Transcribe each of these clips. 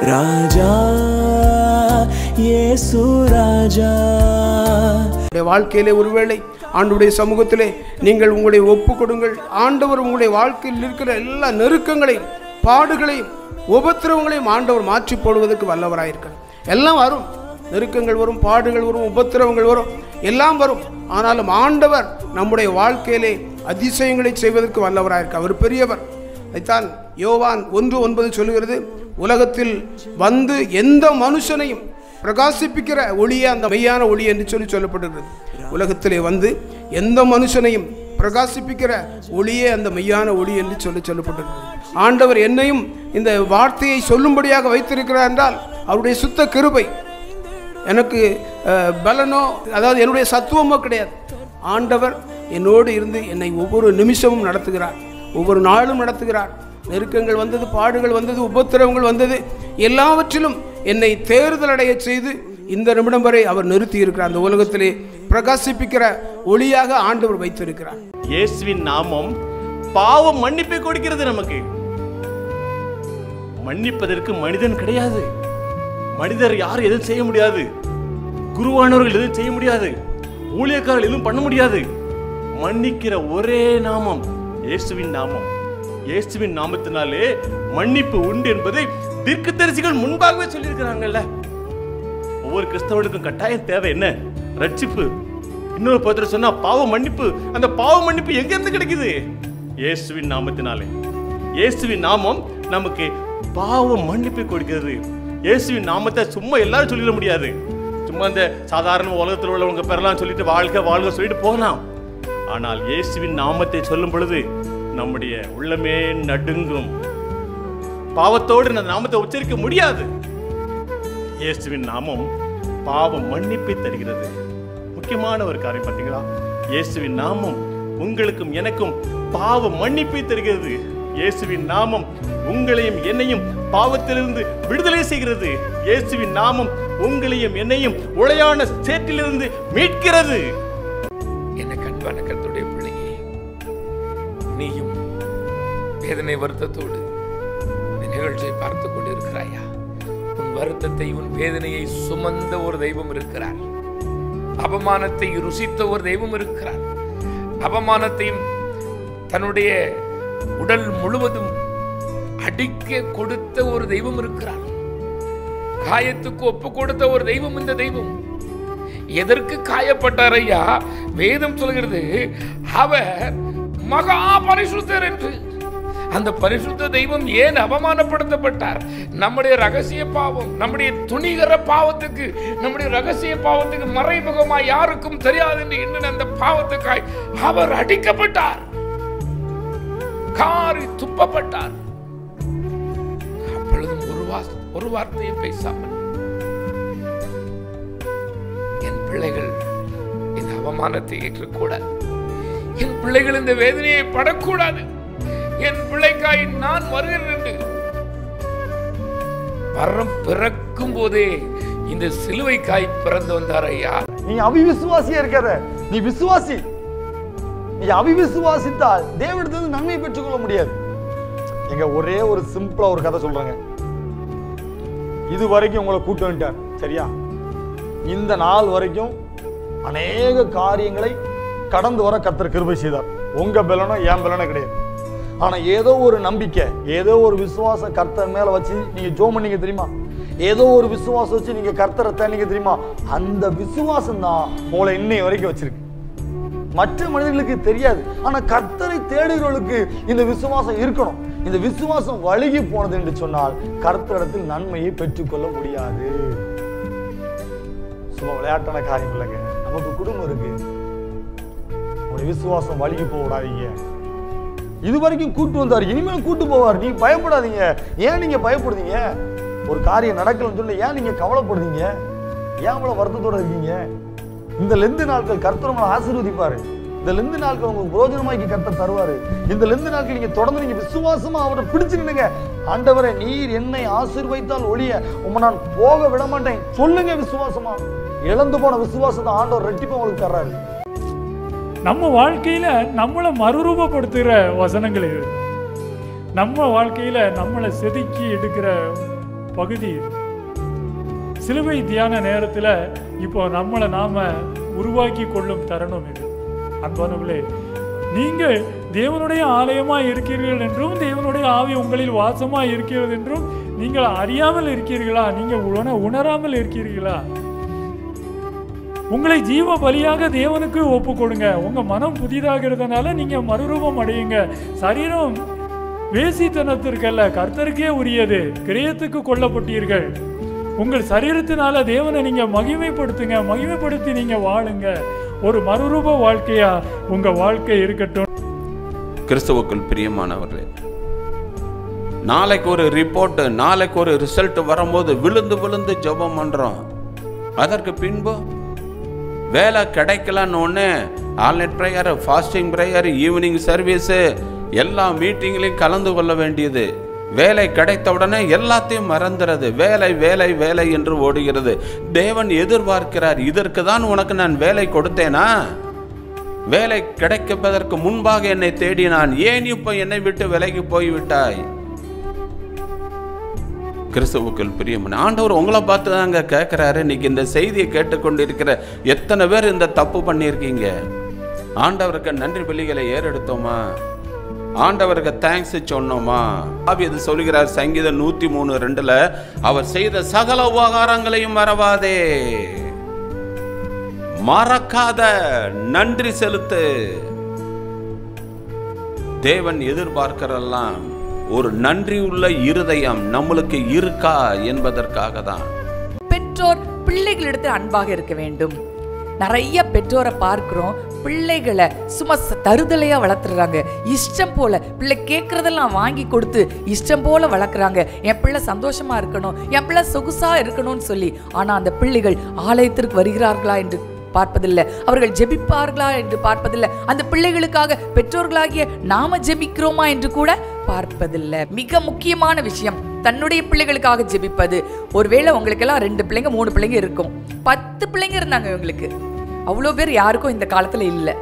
ராஜா இயேசு ராஜா. வாழ்க்கையிலே ஒருவேளை ஆண்டவருடைய சமூகத்திலே நீங்கள் உங்களை ஒப்பு கொடுங்கள். ஆண்டவர் உங்களுடைய வாழ்க்கையில் இருக்கிற எல்லா நெருக்கங்களையும் பாடுகளையும் உபத்திரவங்களையும் ஆண்டவர் மாற்றி போடுவதற்கு வல்லவராயிருக்கிறார். எல்லாம் வரும், நெருக்கங்கள் வரும், பாடுகள் வரும், உபத்திரவங்கள் வரும், எல்லாம் வரும். ஆனாலும் ஆண்டவர் நம்முடைய வாழ்க்கையிலே அதிசயங்களை செய்வதற்கு வல்லவராயிருக்க அவர் பெரியவர். அதைத்தான் யோவான் 1:9 சொல்லுகிறது, உலகத்தில் வந்து எந்த மனுஷனையும் பிரகாசிப்பிக்கிற ஒளியே அந்த மெய்யான ஒளி என்று சொல்லப்பட்டிருக்கிறது. உலகத்திலே வந்து எந்த மனுஷனையும் பிரகாசிப்பிக்கிற ஒளியே அந்த மெய்யான ஒளி என்று சொல்லப்பட்டிருக்கிறது. ஆண்டவர் என்னையும் இந்த வார்த்தையை சொல்லும்படியாக வைத்திருக்கிறார் என்றால் அவருடைய சுத்த கிருபை. எனக்கு பலனோ அதாவது என்னுடைய சத்துவமோ கிடையாது. ஆண்டவர் என்னோடு இருந்து என்னை ஒவ்வொரு நிமிஷமும் நடத்துகிறார், ஒவ்வொரு நாளும் நடத்துகிறார். நெருக்கங்கள் வந்தது, பாடுகள் வந்தது, உபத்திரவங்கள் வந்தது, எல்லாவற்றிலும் என்னை தேர்தல் அடைய செய்து இந்த நிமிடம் வரை அவர் நிறுத்தி இருக்கிறார். அந்த உலகத்திலே பிரகாசிப்பிக்கிற ஒளியாக ஆண்டவர் வைத்திருக்கிறார். இயேசுவின் நாமம் பாவ மன்னிப்பை கொடுக்கிறது. நமக்கு மன்னிப்பதற்கு மனிதன் கிடையாது. மனிதர் யாரும் எதுவும் செய்ய முடியாது. குருவானவர்கள் எதுவும் செய்ய முடியாது. ஊழியக்காரர்கள் எதுவும் பண்ண முடியாது. மன்னிக்கிற ஒரே நாமம் இயேசுவின் நாமம். இயேசுவின் நாமத்தினாலே மன்னிப்பு உண்டு என்பதை தீர்க்கதரிசிகள் முன்பாகவே சொல்லியிருக்கிறாங்கல்ல. ஒவ்வொரு கிறிஸ்தவனுக்கும் கட்டாயம் தேவை என்ன? ரட்சிப்பு. இன்னொரு பத்திரம் சொன்னா பாவ மன்னிப்பு. அந்த பாவ மன்னிப்பு எங்க இருந்து கிடைக்குது? இயேசுவின் நாமத்தினாலே. இயேசுவின் நாமம் நமக்கு பாவ மன்னிப்பை கொடுக்கிறது. இயேசுவின் நாமத்தை சும்மா எல்லாரும் சொல்லிட முடியாது. சும்மா இந்த சாதாரண உலகத்தில் உள்ளவங்க பெறலாம் சொல்லிட்டு வாழ்க சொல்லிட்டு போகலாம். ஆனால் இயேசுவின் நாமத்தை சொல்லும் பொழுது நம்முடைய உள்ளமே நடுங்கும். பாவத்தோடு அந்த நாமத்தை உச்சரிக்க முடியாது. இயேசுவின் நாமம் பாவ மன்னிப்பை தருகிறது. முக்கியமான ஒரு காரியம் பார்த்தீங்களா? இயேசுவின் நாமம் உங்களுக்கும் எனக்கும் பாவ மன்னிப்பை தருகிறது. இயேசுவின் நாமம் உங்களையும் என்னையும் பாவத்திலிருந்து விடுதலை செய்கிறது. இயேசுவின் நாமம் உங்களையும் என்னையும் உளையான சேற்றிலிருந்து மீட்கிறது. என்ன கண்பான கர்த்தருடைய பிள்ளையே, நீயும் வேதனை வருத்தத்தோடு இந்த நிகழ்ச்சியை பார்த்து கொண்டு இருக்கிறாயா? உன் வருத்தத்தை, உன் வேதனையை சுமந்த ஒரு தெய்வம் இருக்கிறார். அவமானத்தை ருசித்த ஒரு தெய்வம் இருக்கிறார். அவமானத்தையும் தன்னுடைய உடல் முழுவதும் அடிக்க கொடுத்த ஒரு தெய்வம் இருக்கிறார். காயத்துக்கு ஒப்பு கொடுத்த ஒரு தெய்வம் இந்த தெய்வம். எதற்கு காயப்பட்டார் ஐயா? வேதம் சொல்கிறது அவர் மகா பரிசுத்தர் என்று. அந்த பரிசுத்த தெய்வம் ஏன் அவமானப்படுத்தப்பட்டார்? நம்முடைய ரகசிய பாவம், நம்முடைய துணிகர பாவத்துக்கு, நம்முடைய ரகசிய பாவத்துக்கு மறைமுகமாய் யாருக்கும் தெரியாது என்று எண்ணின அந்த பாவத்துக்காய் அவர் அடிக்கப்பட்டார், காரி துப்பப்பட்டார். அப்பொழுதும் ஒரு வார்த்தையை பேசாமல், என் பிள்ளைகள் இந்த அவமானத்தை ஏற்கக்கூடாது, என் பிள்ளைகள் இந்த வேதனையை படக்கூடாது, என் பிள்ளைக்காய் நான் வருகிறேன் என்று வரம் பிறக்கும் போதே இந்த சிலுவைக்காய் பிறந்து வந்தார் ஐயா. நீ அவிவிசுவாசியா இருக்காத, நீ விசுவாசி. நீ அவிவிசுவாசித்தால் தேவனிடத்திலிருந்து நன்மை பெற்றுக்கொள்ள முடியாது. எங்க ஒரே ஒரு சிம்பிளா ஒரு கதை சொல்றாங்க. இது வரைக்கும் உங்களை கூட்டு வந்துட்டார், சரியா? இந்த நாள் வரைக்கும் அநேக காரியங்களை கடந்து வர கர்த்தர் கிருபை செய்தார். உங்க பலனோ என் பலனோ கிடையாது. ஆனா ஏதோ ஒரு நம்பிக்கை, ஏதோ ஒரு விசுவாசம் கர்த்தர் மேல வச்சு நீங்க ஜெபம் பண்ணீங்க தெரியுமா? ஏதோ ஒரு விசுவாசம் வச்சு நீங்க கர்த்தரை தேடினீங்க தெரியுமா? அந்த விசுவாசம் தான் உங்களை இன்னை வரைக்கும் வச்சிருக்கு. மற்ற மனிதர்களுக்கு தெரியாது. ஆனா கர்த்தரை தேடுகிறவர்களுக்கு இந்த விசுவாசம் இருக்கணும். இந்த விசுவாசம் வழுகி போனது என்று சொன்னால் கர்த்தரிடத்தில் நன்மையை பெற்றுக்கொள்ள முடியாது. சும்மா விளையாட்டான காரியம் இல்லைங்க. நமக்கு குடும்பம் இருக்கு. உங்களுடைய விசுவாசம் வழுகி போக விடாதீங்க. இது வரைக்கும் கூட்டு வந்தார், இனிமேல் கூட்டு போவார். நீங்க பயப்படாதீங்க. ஏன் நீங்க பயப்படுறீங்க? ஒரு காரியம் நடக்கலன்னு சொல்லி ஏன் நீங்க கவலைப்படுறீங்க? ஏன் இவ்வளவு வருத்தத்தோட இருக்கீங்க? இந்த லெந்து நாட்கள் கர்த்தர் உங்களை ஆசீர்வதிப்பாரு. இந்த லெந்து நாட்கள் உங்களுக்கு பிரோஜனமாக்கி கர்த்தர் தருவாரு. இந்த லெந்து நாட்கள் நீங்க தொடர்ந்து நீங்க விசுவாசமா அவரை பிடிச்சு நின்னுங்க. ஆண்டவரே, நீர் என்னை ஆசீர்வதித்தால் ஒழிய உம்மை நான் போக விட மாட்டேன் சொல்லுங்க விசுவாசமா. இழந்து போன விசுவாசத்தை ஆண்டவர் ரெட்டிப்பா உங்களுக்கு தர்றாரு. நம்ம வாழ்க்கையில நம்மளை மறுரூபப்படுத்துகிற வசனங்கள் இது. நம்ம வாழ்க்கையில நம்மளை செதுக்கி எடுக்கிற பகுதி. சிலுவை தியான நேரத்தில் இப்போ நம்மளை நாம உருவாக்கி கொள்ளும் தருணம் இது. அன்பானவர்களே, நீங்கள் தேவனுடைய ஆலயமாக இருக்கிறீர்கள் என்றும் தேவனுடைய ஆவி உங்களில் வாசமாக இருக்கிறது என்றும் நீங்கள் அறியாமல் இருக்கிறீர்களா? நீங்கள் உணராமல் இருக்கிறீர்களா? உங்களை ஜீவ பலியாக தேவனுக்கு ஒப்பு கொடுங்க. உங்க மனம் புதிதாகிறதுனால நீங்க மறுரூபம் அடையுங்க. சரீரம் வேசித்தனத்திற்கல்ல, கர்த்தருக்கே உரியது. கிரயத்துக்கு கொல்லப்பட்டீர்கள். உங்கள் சரீரத்தினால தேவனை நீங்க மகிமைப்படுத்துங்க. மகிமைப்படுத்தி நீங்க வாழுங்க. ஒரு மறுரூப வாழ்க்கையா உங்க வாழ்க்கை இருக்கட்டும். கிறிஸ்துவுக்குள் பிரியமானவர்களே, நாளைக்கு ஒரு ரிப்போர்ட், நாளைக்கு ஒரு ரிசல்ட் வரும்போது விழுந்து விழுந்து ஜெபம் பண்றோம். அதற்கு பின்பு வேலை கிடைக்கலன்னு ஒன்று all night prayer, fasting prayer, evening service, எல்லா மீட்டிங்லையும் கலந்து கொள்ள வேண்டியது. வேலை கிடைத்த உடனே எல்லாத்தையும் மறந்துறது. வேலை வேலை வேலை என்று ஓடுகிறது. தேவன் எதிர்பார்க்கிறார், இதற்கு தான் உனக்கு நான் வேலை கொடுத்தேனா? வேலை கிடைப்பதற்கு முன்பாக என்னை தேடினான், ஏன் இப்போ என்னை விட்டு விலகி போய்விட்டாய்? கிறிஸ்துவுக்குள் பிரியமான ஆண்டவர் உங்களை பார்த்து தாங்க கேட்குறாரு. இன்னைக்கு இந்த செய்தியை கேட்டுக்கொண்டிருக்கிற எத்தனை பேர் இந்த தப்பு பண்ணியிருக்கீங்க? ஆண்டவருக்கு நன்றி பலிகளை ஏறெடுத்தோமா? ஆண்டவருக்கு தேங்க்ஸ் சொன்னோமா? இது சொல்கிறார் சங்கீதம் 103:2, அவர் செய்த சகல உபகாரங்களையும் மறவாதே, மறக்காத, நன்றி செலுத்து. தேவன் எதிர்பார்க்கிறெல்லாம் ஒரு நன்றி உள்ள இருதயம் நம்மளுக்கு இருக்கா என்பதற்காக தான். பெற்றோர் பிள்ளைகளிடத்தில் அன்பாக இருக்க வேண்டும். நிறைய பெற்றோரை பார்க்கிறோம், பிள்ளைகளை சும்மா தருதலையா வளர்த்துறாங்க. இஷ்டம் போல பிள்ளை கேட்கறதெல்லாம் வாங்கி கொடுத்து இஷ்டம் போல வளர்க்குறாங்க. என் பிள்ளை சந்தோஷமா இருக்கணும், என் பிள்ளை சொகுசா இருக்கணும்னு சொல்லி. ஆனா அந்த பிள்ளைகள் ஆலயத்திற்கு வருகிறார்களா என்று பார்ப்பதில்லை, அவர்கள் ஜெபிப்பார்களா என்று பார்ப்பதில்லை, அந்த பிள்ளைகளுக்காக பெற்றோர்களாகிய நாம ஜெபிக்கிறோமா என்று கூட பார்ப்பதில்லை. மிக முக்கியமான விஷயம் தன்னுடைய பிள்ளைகளுக்காக ஜெபிப்பது. ஒருவேளை உங்களுக்கெல்லாம் 2 பிள்ளைங்க 3 பிள்ளைங்க இருக்கும், 10 பிள்ளைங்க இருந்தாங்க இவங்களுக்கு. அவ்வளோ பேர் யாருக்கும் இந்த காலத்துல இல்லை.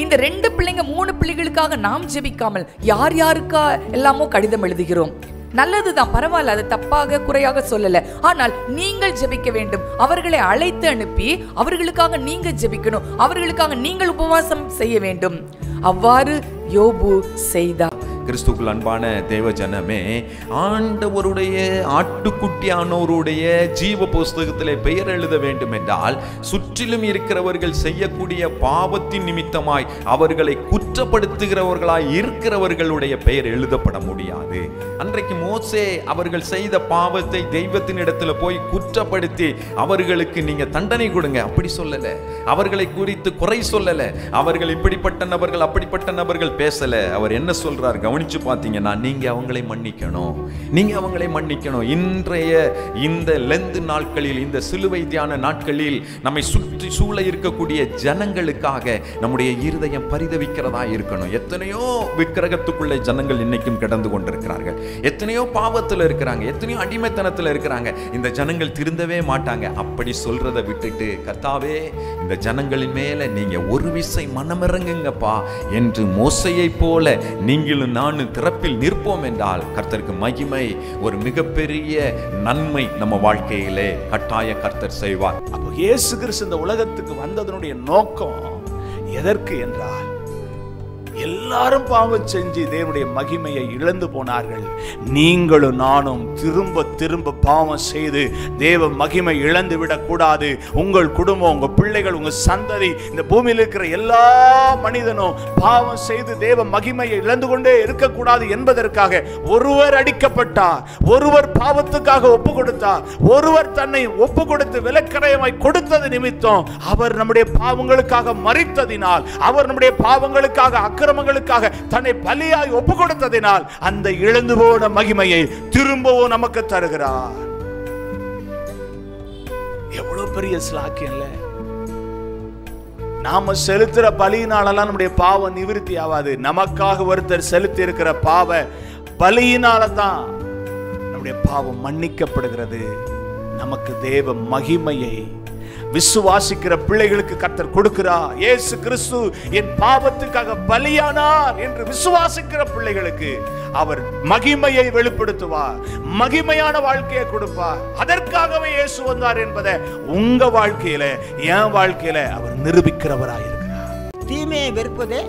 இந்த 2 பிள்ளைங்க 3 பிள்ளைகளுக்காக நாம் ஜெபிக்காமல் யார் யாருக்கா எல்லாமோ கடிதம் எழுதுகிறோம். நல்லதுதான், பரவாயில்ல, அது தப்பாக குறையாக சொல்லல. ஆனால் நீங்கள் ஜெபிக்க வேண்டும். அவர்களை அழைத்து அனுப்பி அவர்களுக்காக நீங்க ஜெபிக்கணும், அவர்களுக்காக நீங்கள் உபவாசம் செய்ய வேண்டும். அவ்வாறு யோபு செய்தார். கிறிஸ்துக்குள் அன்பான தேவ ஜனமே, ஆண்டவருடைய ஆட்டுக்குட்டியானோருடைய ஜீவ புஸ்தகத்திலே பெயர் எழுத வேண்டும் என்றால் சுற்றிலும் இருக்கிறவர்கள் செய்யக்கூடிய பாவத்தின் நிமித்தமாய் அவர்களை குற்றப்படுத்துகிறவர்களாய் இருக்கிறவர்களுடைய பெயர் எழுதப்பட முடியாது. அன்றைக்கு மோசே அவர்கள் செய்த பாவத்தை தெய்வத்தின் இடத்துல போய் குற்றப்படுத்தி அவர்களுக்கு நீங்க தண்டனை கொடுங்க அப்படி சொல்லல, அவர்களை குறித்து குறை சொல்லல, அவர்கள் இப்படிப்பட்ட நபர்கள் அப்படிப்பட்ட நபர்கள் பேசல. அவர் என்ன சொல்றார் கவனிச்சு பார்த்தீங்கன்னா, நீங்க அவங்களை மன்னிக்கணும், நீங்க அவங்களை மன்னிக்கணும். இன்றைய இந்த லெந்து நாட்களில், இந்த சிலுவை தியான நாட்களில் நம்மை சுற்றி சூழ இருக்கக்கூடிய ஜனங்களுக்காக நம்முடைய இருதயம் பரிதவிக்கிறதா இருக்கணும். எத்தனையோ விக்கிரகத்துக்குள்ளே ஜனங்கள் இன்னைக்கும் கிடந்து கொண்டிருக்கிறார்கள், எத்தனையோ பாவத்தில் இருக்கிறாங்க, எத்தனையோ அடிமைத்தனத்தில் இருக்கிறாங்க. இந்த ஜனங்கள் திருந்தவே மாட்டாங்க. அப்படி சொல்றதை விட்டுட்டு, கர்த்தாவே இந்த ஜனங்களின் மேல நீங்க ஒரு விசை மனமிறங்குங்கப்பா என்று மோசையை போல நீங்களும் நானும் திறப்பில் நிற்போம் என்றால் கர்த்தருக்கு மகிமை, ஒரு மிகப்பெரிய நன்மை நம்ம வாழ்க்கையிலே கட்டாய கர்த்தர் செய்வார். அப்போ இயேசு கிறிஸ்து இந்த உலகத்துக்கு வந்ததனுடைய நோக்கம் எதற்கு என்றால், எல்லாரும் பாவம் செஞ்சு தேவனுடைய மகிமையை இழந்து போனார்கள். நீங்களும் நானும் திரும்ப திரும்ப பாவம் செய்து தேவ மகிமை இழந்து விடக்கூடாது. உங்கள் குடும்பம், உங்க பிள்ளைகள், உங்க சந்ததி, இந்த பூமியில் இருக்கிற எல்லா மனிதனும் பாவம் செய்து தேவ மகிமையை இழந்து கொண்டே இருக்கக்கூடாது என்பதற்காக ஒருவர் அடிக்கப்பட்டார், ஒருவர் பாவத்துக்காக ஒப்பு கொடுத்தார், ஒருவர் தன்னை ஒப்பு கொடுத்து விலக்கரையமாய் கொடுத்தது நிமித்தம் அவர் நம்முடைய பாவங்களுக்காக மரித்ததினால், அவர் நம்முடைய பாவங்களுக்காக அக்கிரமங்களுக்காக தன்னை பலியாய் ஒப்பு கொடுத்ததினால் அந்த இழந்து போன மகிமையை திரும்பவும் நமக்கு தருகிறார். எவ்வளவு பெரிய ஸ்லாக்கியம் இல்ல? நாம செலுத்துற பலியினாலெல்லாம் நம்முடைய பாவம் நிவிருத்தி ஆகாது. நமக்காக ஒருத்தர் செலுத்தி இருக்கிற பாவ பலியினால தான் நம்முடைய பாவம் மன்னிக்கப்படுகிறது. நமக்கு தேவ மகிமையை, விசுவாசிக்கிற பிள்ளைகளுக்கு கர்த்தர் கொடுக்கிறார். இயேசு கிறிஸ்து என் பாவத்துக்காக பலியானார் என்று விசுவாசிக்கிற பிள்ளைகளுக்கு அவர் மகிமையை வெளிப்படுத்துவார், மகிமையான வாழ்க்கையை கொடுப்பார். அதற்காகவே இயேசு வந்தார் என்பதை உங்க வாழ்க்கையில, என் வாழ்க்கையில அவர் நிரூபிக்கிறவராக இருக்கிறார். தீமையை வெறுப்பதே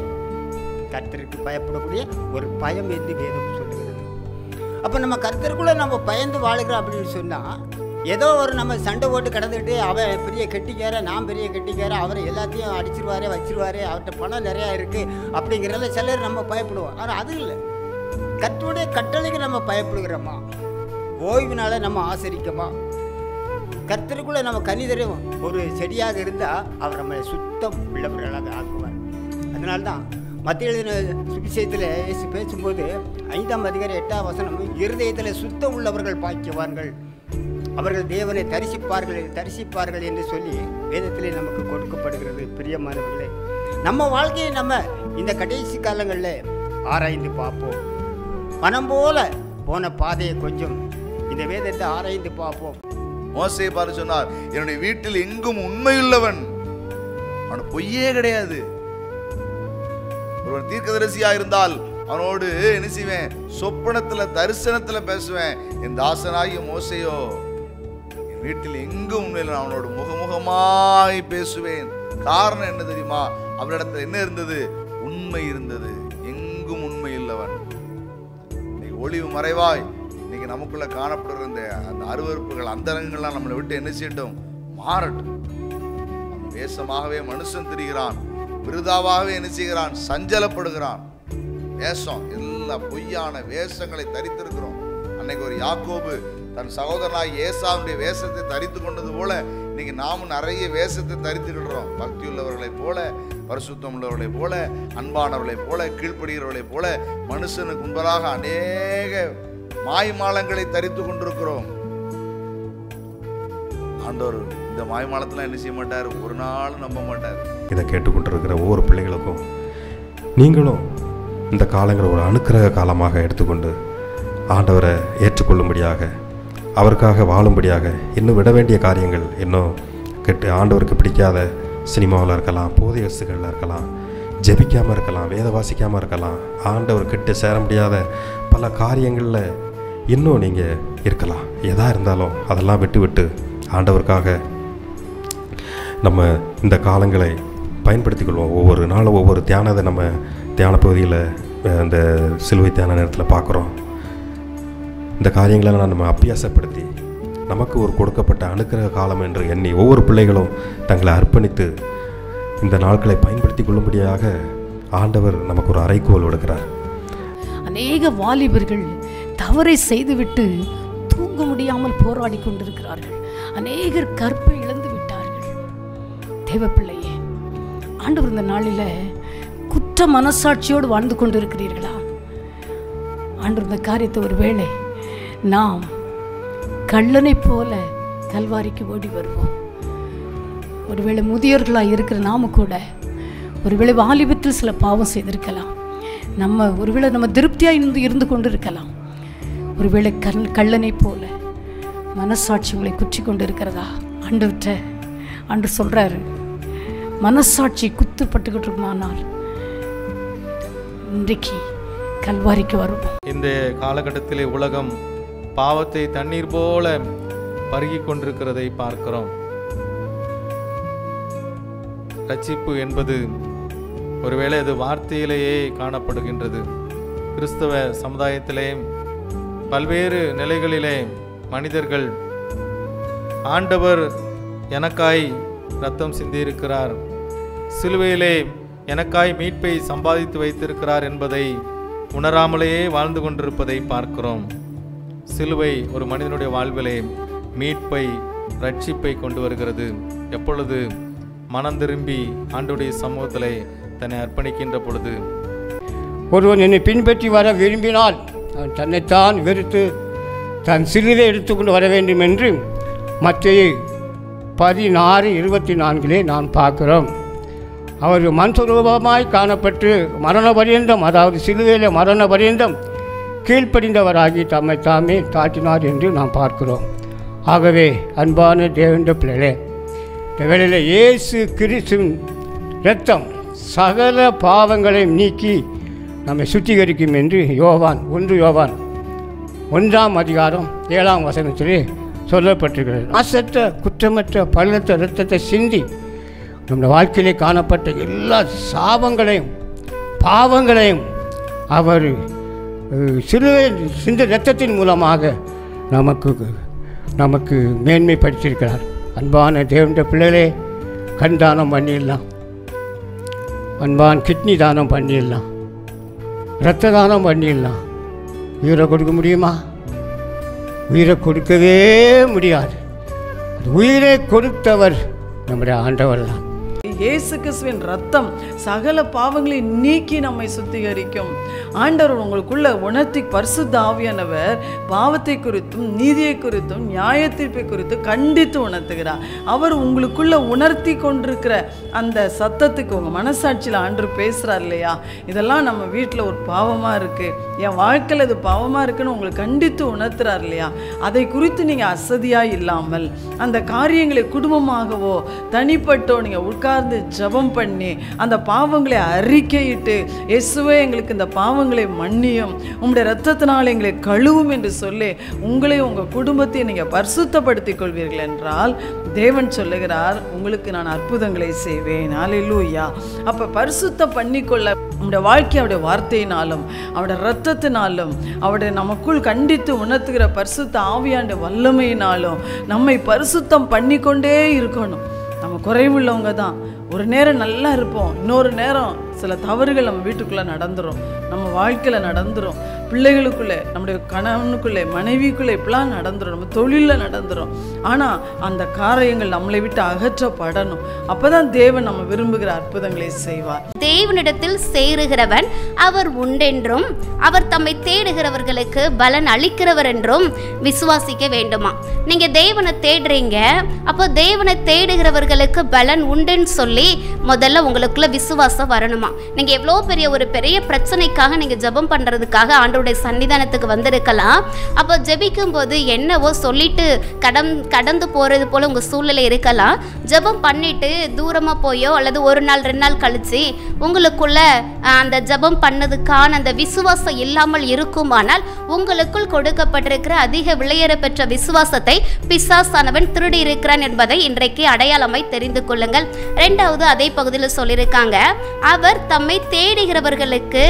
கர்த்தருக்கு பயப்படக்கூடிய ஒரு பயம் என்று வேதம் சொல்லுகிறது. அப்ப நம்ம கர்த்தருக்குள்ள நம்ம பயந்து வாழுகிறோம் அப்படின்னு சொன்னா, ஏதோ ஒரு நம்ம சண்டை போட்டு கடந்துக்கிட்டு அவன் பெரிய கெட்டிக்கார, நான் பெரிய கெட்டிக்கார, அவரை எல்லாத்தையும் அடிச்சிருவாரே வச்சிருவாரே, அவர்கிட்ட பணம் நிறையா இருக்கு அப்படிங்கிறத சிலர் நம்ம பயப்படுவோம். ஆனால் அது இல்லை. கர்த்தருடைய கட்டளைக்கு நம்ம பயப்படுகிறோமா? ஓய்வினால நம்ம ஆசரிக்கமா? கர்த்தருக்குள்ள நம்ம கனிதரும் ஒரு செடியாக இருந்தால் அவர் நம்மளை சுத்தம் உள்ளவர்களாக ஆக்குவார். அதனால்தான் மத்திய எழுதின சுவிசேஷத்தில் இயேசு பேசும்போது 5ஆம் அதிகாரம் 8ஆம் வசனம், இருதயத்தில் சுத்தம் உள்ளவர்கள் பாக்கியவான்கள், அவர்கள் தேவனை தரிசிப்பார்கள் என்று சொல்லி வேதத்திலே நமக்கு கொடுக்கப்படுகிறது. பிரியமானவர்களே, நம்ம வாழ்க்கையை நம்ம இந்த கடைசி காலங்களில் ஆராய்ந்து பார்ப்போம். மனம் போல போன பாதையை கொஞ்சம் இந்த வேதத்தை ஆராய்ந்து பார்ப்போம். மோசேயை பார்த்து சொன்னார், என்னுடைய வீட்டில் எங்கும் உண்மையுள்ளவன், அவன் பொய்யே கிடையாது. ஒருவன் தீர்க்கதரிசியா இருந்தால் அவனோடு என்ன செய்வேன்? சொப்பனத்துல தரிசனத்துல பேசுவேன். என் தாசனாகிய மோசேயோ என் வீட்டில் எங்கும் உண்மையில் அவனோடு முகமுகமாய் பேசுவேன். காரணம் என்ன தெரியுமா? அவரிடத்துல என்ன இருந்தது? உண்மை இருந்தது. எங்கும் உண்மை இல்லவன். இன்னைக்கு ஒளிவு மறைவாய் இன்னைக்கு நமக்குள்ள காணப்படுற அந்த அருவருப்புகள், அந்தரங்கள்லாம் நம்மளை விட்டு என்ன செய்யட்டும்? மாறட்டும். வேஷமாகவே மனுஷன் திரிகிறான், விருதாவாகவே என்ன செய்கிறான்? சஞ்சலப்படுகிறான். வேஷம், எல்லா பொய்யான வேஷங்களை தரித்திருக்கிறோம். அன்னைக்கு ஒரு யாக்கோபு தன் சகோதரனாய் ஏசாவுடைய வேஷத்தை தரித்து கொண்டது போல இன்னைக்கு நாமும் நிறைய வேஷத்தை தரித்துக்கிடுறோம். பக்தி உள்ளவர்களைப் போல, பரிசுத்தம் உள்ளவர்களைப் போல, அன்பானவர்களைப் போல, கீழ்ப்படுகிறவர்களைப் போல மனுஷனுக்கு முன்பதாக அநேக மாய்மாலங்களை தரித்து கொண்டிருக்கிறோம். ஆண்டவர் இந்த மாய்மாலத்தில் என்ன செய்ய மாட்டார்? ஒரு நாள் நம்ப மாட்டார். இதை கேட்டுக்கொண்டிருக்கிற ஒவ்வொரு பிள்ளைகளுக்கும் நீங்களும் இந்த காலங்களை ஒரு அனுக்கிரக காலமாக எடுத்துக்கொண்டு ஆண்டவரை ஏற்றுக்கொள்ளும்படியாக, அவருக்காக வாழும்படியாக, இன்னும் விட வேண்டிய காரியங்கள் இன்னும் ஆண்டவருக்கு பிடிக்காத சினிமாவில் இருக்கலாம், போதை வஸ்துகளில் இருக்கலாம், ஜெபிக்காமல் இருக்கலாம், வேத வாசிக்காமல் இருக்கலாம், ஆண்டவர்கிட்ட சேர முடியாத பல காரியங்களில் இன்னும் நீங்கள் இருக்கலாம். எதாக இருந்தாலும் அதெல்லாம் விட்டு ஆண்டவருக்காக நம்ம இந்த காலங்களை பயன்படுத்திக்கொள்வோம். ஒவ்வொரு நாளும் ஒவ்வொரு தியானத்தை நம்ம தியான பகுதியில் இந்த சிலுவை தியான நேரத்தில் பார்க்குறோம். இந்த காரியங்களெல்லாம் நம்ம அபியாசப்படுத்தி நமக்கு ஒரு கொடுக்கப்பட்ட அனுக்கிரக காலம் என்று எண்ணி ஒவ்வொரு பிள்ளைகளும் தங்களை அர்ப்பணித்து இந்த நாட்களை பயன்படுத்தி கொள்ளும்படியாக ஆண்டவர் நமக்கு ஒரு அறைகோல் கொடுக்கிறார். அநேக வாலிபர்கள் தவறை செய்துவிட்டு தூங்க முடியாமல் போராடி கொண்டிருக்கிறார்கள். அநேகர் கற்பை இழந்து விட்டார்கள். தேவப்பிள்ளையே, ஆண்டவர் இந்த நாளில் குற்ற மனசாட்சியோடு வாழ்ந்து கொண்டிருக்கிறீர்களா? ஆண்டவர் இந்த காரியத்தை ஒருவேளை நாம் கள்ளனை போல கல்வாரிக்கு ஓடி வருவோம். ஒருவேளை முதியோர்களாக இருக்கிற நாம கூட ஒருவேளை வாலிபத்தில் சில பாவம் செய்திருக்கலாம். ஒருவேளை நம்ம திருப்தியாக இருந்து கொண்டு இருக்கலாம். ஒருவேளை கள்ளனை போல மனசாட்சி உங்களை குற்றி கொண்டு இருக்கிறதா? ஆண்டு சொல்கிறாரு, மனசாட்சி குத்துப்பட்டுக்கிட்டு இருக்குமானால் இன்றைக்கு கல்வாரிக்கு வருவோம். இந்த காலகட்டத்திலே உலகம் பாவத்தை தண்ணீர் போல பருகி கொண்டிருக்கிறதை பார்க்கிறோம். ரட்சிப்பு என்பது ஒருவேளை அது வார்த்தையிலேயே காணப்படுகின்றது. கிறிஸ்தவ சமுதாயத்திலே பல்வேறு நிலைகளிலே மனிதர்கள் ஆண்டவர் எனக்காய் இரத்தம் சிந்தியிருக்கிறார், சிலுவையிலே எனக்காய் மீட்பை சம்பாதித்து வைத்திருக்கிறார் என்பதை உணராமலேயே வாழ்ந்து கொண்டிருப்பதை பார்க்கிறோம். சிலுவை ஒரு மனிதனுடைய வாழ்விலே மீட்பை, ரட்சிப்பை கொண்டு வருகிறது. எப்பொழுது மனம் திரும்பி ஆண்டவருடைய சமூகத்திலே தன்னை அர்ப்பணிக்கின்ற பொழுது. ஒருவன் என்னை பின்பற்றி வர விரும்பினால் அவன் தன்னைத்தான் வெறுத்து தன் சிலுவை எடுத்துக்கொண்டு வர வேண்டும் என்று மத்தேயு 16:24 நாம் பார்க்கிறோம். அவர் மனுஷரூபமாய் காணப்பட்டு மரண பரியந்தம், அதாவது சிலுவையில் மரண பரியந்தம் கீழ்ப்படிந்தவராகி தம்மை தாமே தாட்டினார் என்று நாம் பார்க்கிறோம். ஆகவே அன்பான தேவனுடைய பிள்ளைகளே, இந்த வேளையில் இயேசு கிறிஸ்துவின் இரத்தம் சகல பாவங்களையும் நீக்கி நம்மை சுத்திகரிக்கும் என்று யோவான் 1 யோவான் 1ஆம் அதிகாரம் 7ஆம் வசனத்திலே சொல்லப்பட்டிருக்கிறது. மாசற்ற குற்றமற்ற பழுத்த இரத்தத்தை சிந்தி நம்முடைய வாழ்க்கையிலே காணப்பட்ட எல்லா சாபங்களையும் பாவங்களையும் அவர் சிலுவையில் சிந்த இரத்தத்தின் மூலமாக நமக்கு மேன்மைப்படுத்தியிருக்கிறார். அன்பான தேவனுடைய பிள்ளைகளே, கண் தானம் பண்ணிடலாம், அன்பான் கிட்னி தானம் பண்ணிடலாம், இரத்த தானம் பண்ணிடலாம். உயிரை கொடுக்க முடியுமா? உயிரை கொடுக்கவே முடியாது. உயிரை கொடுத்தவர் நம்முடைய ஆண்டவர் தான். இயேசு கிறிஸ்துவின் ரத்தம் சகல பாவங்களை நீக்கி நம்மை சுத்திகரிக்கும். ஆண்டவர் உங்களுக்குள்ள உணர்த்தி பரிசுத்த ஆவியானவர் பாவத்தை குறித்தும் நீதியை குறித்தும் நியாய தீர்ப்பை குறித்து கண்டித்து உணர்த்துகிறார். அவர் உங்களுக்குள்ள உணர்த்தி கொண்டிருக்கிற அந்த சத்தத்துக்கு உங்கள் மனசாட்சியில் ஆண்டவர் பேசுகிறார் இல்லையா, இதெல்லாம் நம்ம வீட்டில் ஒரு பாவமாக இருக்குது, என் வாழ்க்கையில் இது பாவமாக இருக்குன்னு உங்களுக்கு கண்டித்து உணர்த்துறார் இல்லையா, அதை குறித்து நீங்கள் அசதியாக இல்லாமல் அந்த காரியங்களை குடும்பமாகவோ தனிப்பட்டோ நீங்கள் உட்கார்ந்து ஜெபம் பண்ணி அந்த பாவங்களை அறிக்கையிட்டு, இயேசுவே எங்களுக்கு இந்த பாவங்களை மன்னியும், உங்களுடைய இரத்தத்தினால் எங்களை கழுவும் என்று சொல்லி உங்களையும் உங்கள் குடும்பத்தையும் நீங்கள் பரிசுத்தப்படுத்திக் கொள்வீர்கள் என்றால் தேவன் சொல்லுகிறார், உங்களுக்கு நான் அற்புதங்களை செய்வேன். அல்லேலூயா. அப்போ பரிசுத்தம் பண்ணிக்கொள்ள நம்முடைய வாழ்க்கை அவருடைய வார்த்தையினாலும் அவருடைய இரத்தத்தினாலும் அவருடைய நமக்குள் கண்டித்து உணர்த்துகிற பரிசுத்த ஆவியாண்ட வல்லமையினாலும் நம்மை பரிசுத்தம் பண்ணிக்கொண்டே இருக்கணும். நம்ம குறைவுள்ளவங்க தான். ஒரு நேரம் நல்லா இருப்போம், இன்னொரு நேரம் சில தவறுகள் நம்ம வீட்டுக்குள்ளே நடந்துடும், நம்ம வாழ்க்கையில் நடந்துடும், பிள்ளைகளுக்குள்ளே நம்முடைய கணவனுக்குள்ளே மனைவிக்குள்ளே இப்படிலாம் நடந்துடும், நம்ம தொழிலில் நடந்துடும். ஆனால் அந்த காரியங்கள் நம்மளை விட்டு அகற்றப்படணும். அப்போ தான் தேவன் நம்ம விரும்புகிற அற்புதங்களை செய்வார். தேவனிடத்தில் சேருகிறவன் அவர் உண்டென்றும் அவர் தம்மை தேடுகிறவர்களுக்கு பலன் அளிக்கிறவர் என்றும் விசுவாசிக்க வேண்டுமா. நீங்கள் தேவனை தேடுறீங்க, அப்போ தேவனை தேடுகிறவர்களுக்கு பலன் உண்டுன்னு சொல்லி முதல்ல உங்களுக்குள்ள விசுவாசம் வரணுமா. நீங்கள் எவ்வளோ பெரிய பிரச்சனைக்காக நீங்கள் ஜெபம் பண்ணுறதுக்காக ஆண்டவருடைய சன்னிதானத்துக்கு வந்திருக்கலாம். அப்போ ஜெபிக்கும் போது என்னவோ சொல்லிட்டு கடந்து போகிறது போல் உங்கள் சூழ்நிலை இருக்கலாம். ஜெபம் பண்ணிட்டு தூரமாக போயோ அல்லது 1 நாள் 2 நாள் கழித்து உங்களுக்குள்ள அந்த ஜெபம் பண்ணதுக்கான அந்த விசுவாசம் இல்லாமல் இருக்குமானால் உங்களுக்குள் கொடுக்கப்பட்டிருக்கிற அதிக விலையேற பெற்ற விசுவாசத்தை பிசாசானவன் திருடி இருக்கிறான் என்பதை இன்றைக்கு அடையாளமாய் தெரிந்து கொள்ளுங்கள். 2வது அதே பகுதியில் சொல்லியிருக்காங்க, அவர் தம்மை தேடுகிறவர்களுக்கு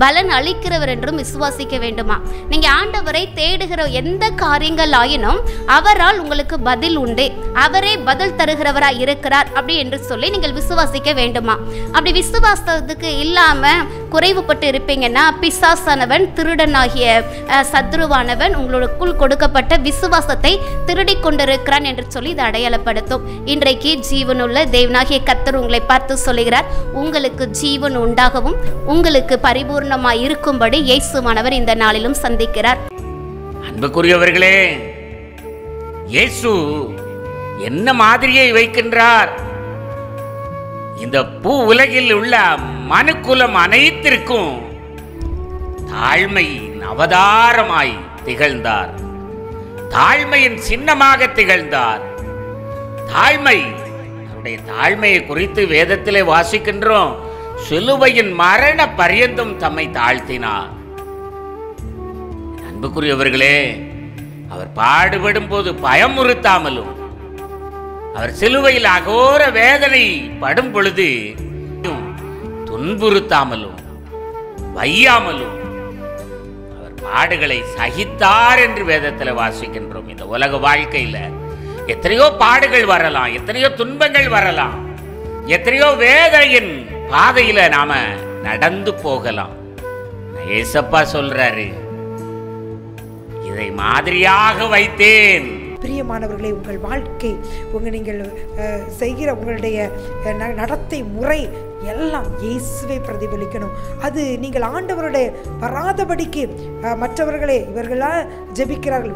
பலன் அளிக்கிறவர் என்றும் விசுவாசிக்க வேண்டுமா. நீங்க ஆண்டவரை தேடுகிற எந்த காரியங்கள் ஆயினும் அவரால் உங்களுக்கு பதில் உண்டு, அவரே பதில் தருகிறவராய் இருக்கிறார் அப்படி என்று சொல்லி நீங்கள் விசுவாசிக்க வேண்டுமா. அப்படி விசுவாசத்துக்கு இல்லாம குறைவுபட்டு இருப்பீங்கன்னா பிசாசானவன் திருடனாகிய சத்ருவானவன் உங்களுக்குள் கொடுக்கப்பட்ட விசுவாசத்தை திருடி கொண்டிருக்கிறான் என்று சொல்லி இதை அடையாளப்படுத்தும். இன்றைக்கு ஜீவனுள்ள தேவனாகிய கர்த்தர் உங்களை பார்த்து சொல்லுகிறார், உங்களுக்கு ஜீவன் உண்டாகவும் உங்களுக்கு பரிபூர்ணமாய் இருக்கும்படி இயேசுவானவர் இந்த நாளிலும் சந்திக்கிறார். அன்புக்குரியவர்களே, இயேசு என்ன மாதிரியை வைக்கின்றார்? இந்த பூ உலகில் உள்ள மனுக்குலம் அனைத்திற்கும் தாழ்மையின் அவதாரமாய் திகழ்ந்தார், தாழ்மையின் சின்னமாக திகழ்ந்தார். தாழ்மை, அவருடைய தாழ்மையை குறித்து வேதத்திலே வாசிக்கின்றோம். சிலுவையின் மரண பரியந்தம் தம்மை தாழ்த்தினார். அன்புக்குரியவர்களே, அவர் பாடுபடும் போது பயமுறுத்தாமலும் அவர் சிலுவையில் அகோர வேதனை படும் பொழுது துன்புறுத்தாமலும் வையாமலும் அவர் பாடுகளை சகித்தார் என்று வேதத்தில் வாசிக்கின்றோம். இந்த உலக வாழ்க்கையில எத்தனையோ பாடுகள் வரலாம், எத்தனையோ துன்பங்கள் வரலாம், எத்தனையோ வேதனையின் பாதையில நாம நடந்து போகலாம். ஏசப்பா சொல்றாரு, இதை மாதிரியாக வைத்தேன். பிரியமானவர்களே, உங்கள் வாழ்க்கை நீங்கள் செய்கிற உங்களுடைய நடத்தை முறை எல்லாம் இயேசுவை பிரதிபலிக்கணும். அது நீங்கள் ஆண்டவருடைய வராதபடிக்கு மற்றவர்களே இவர்களால் ஜெபிக்கிறார்கள்,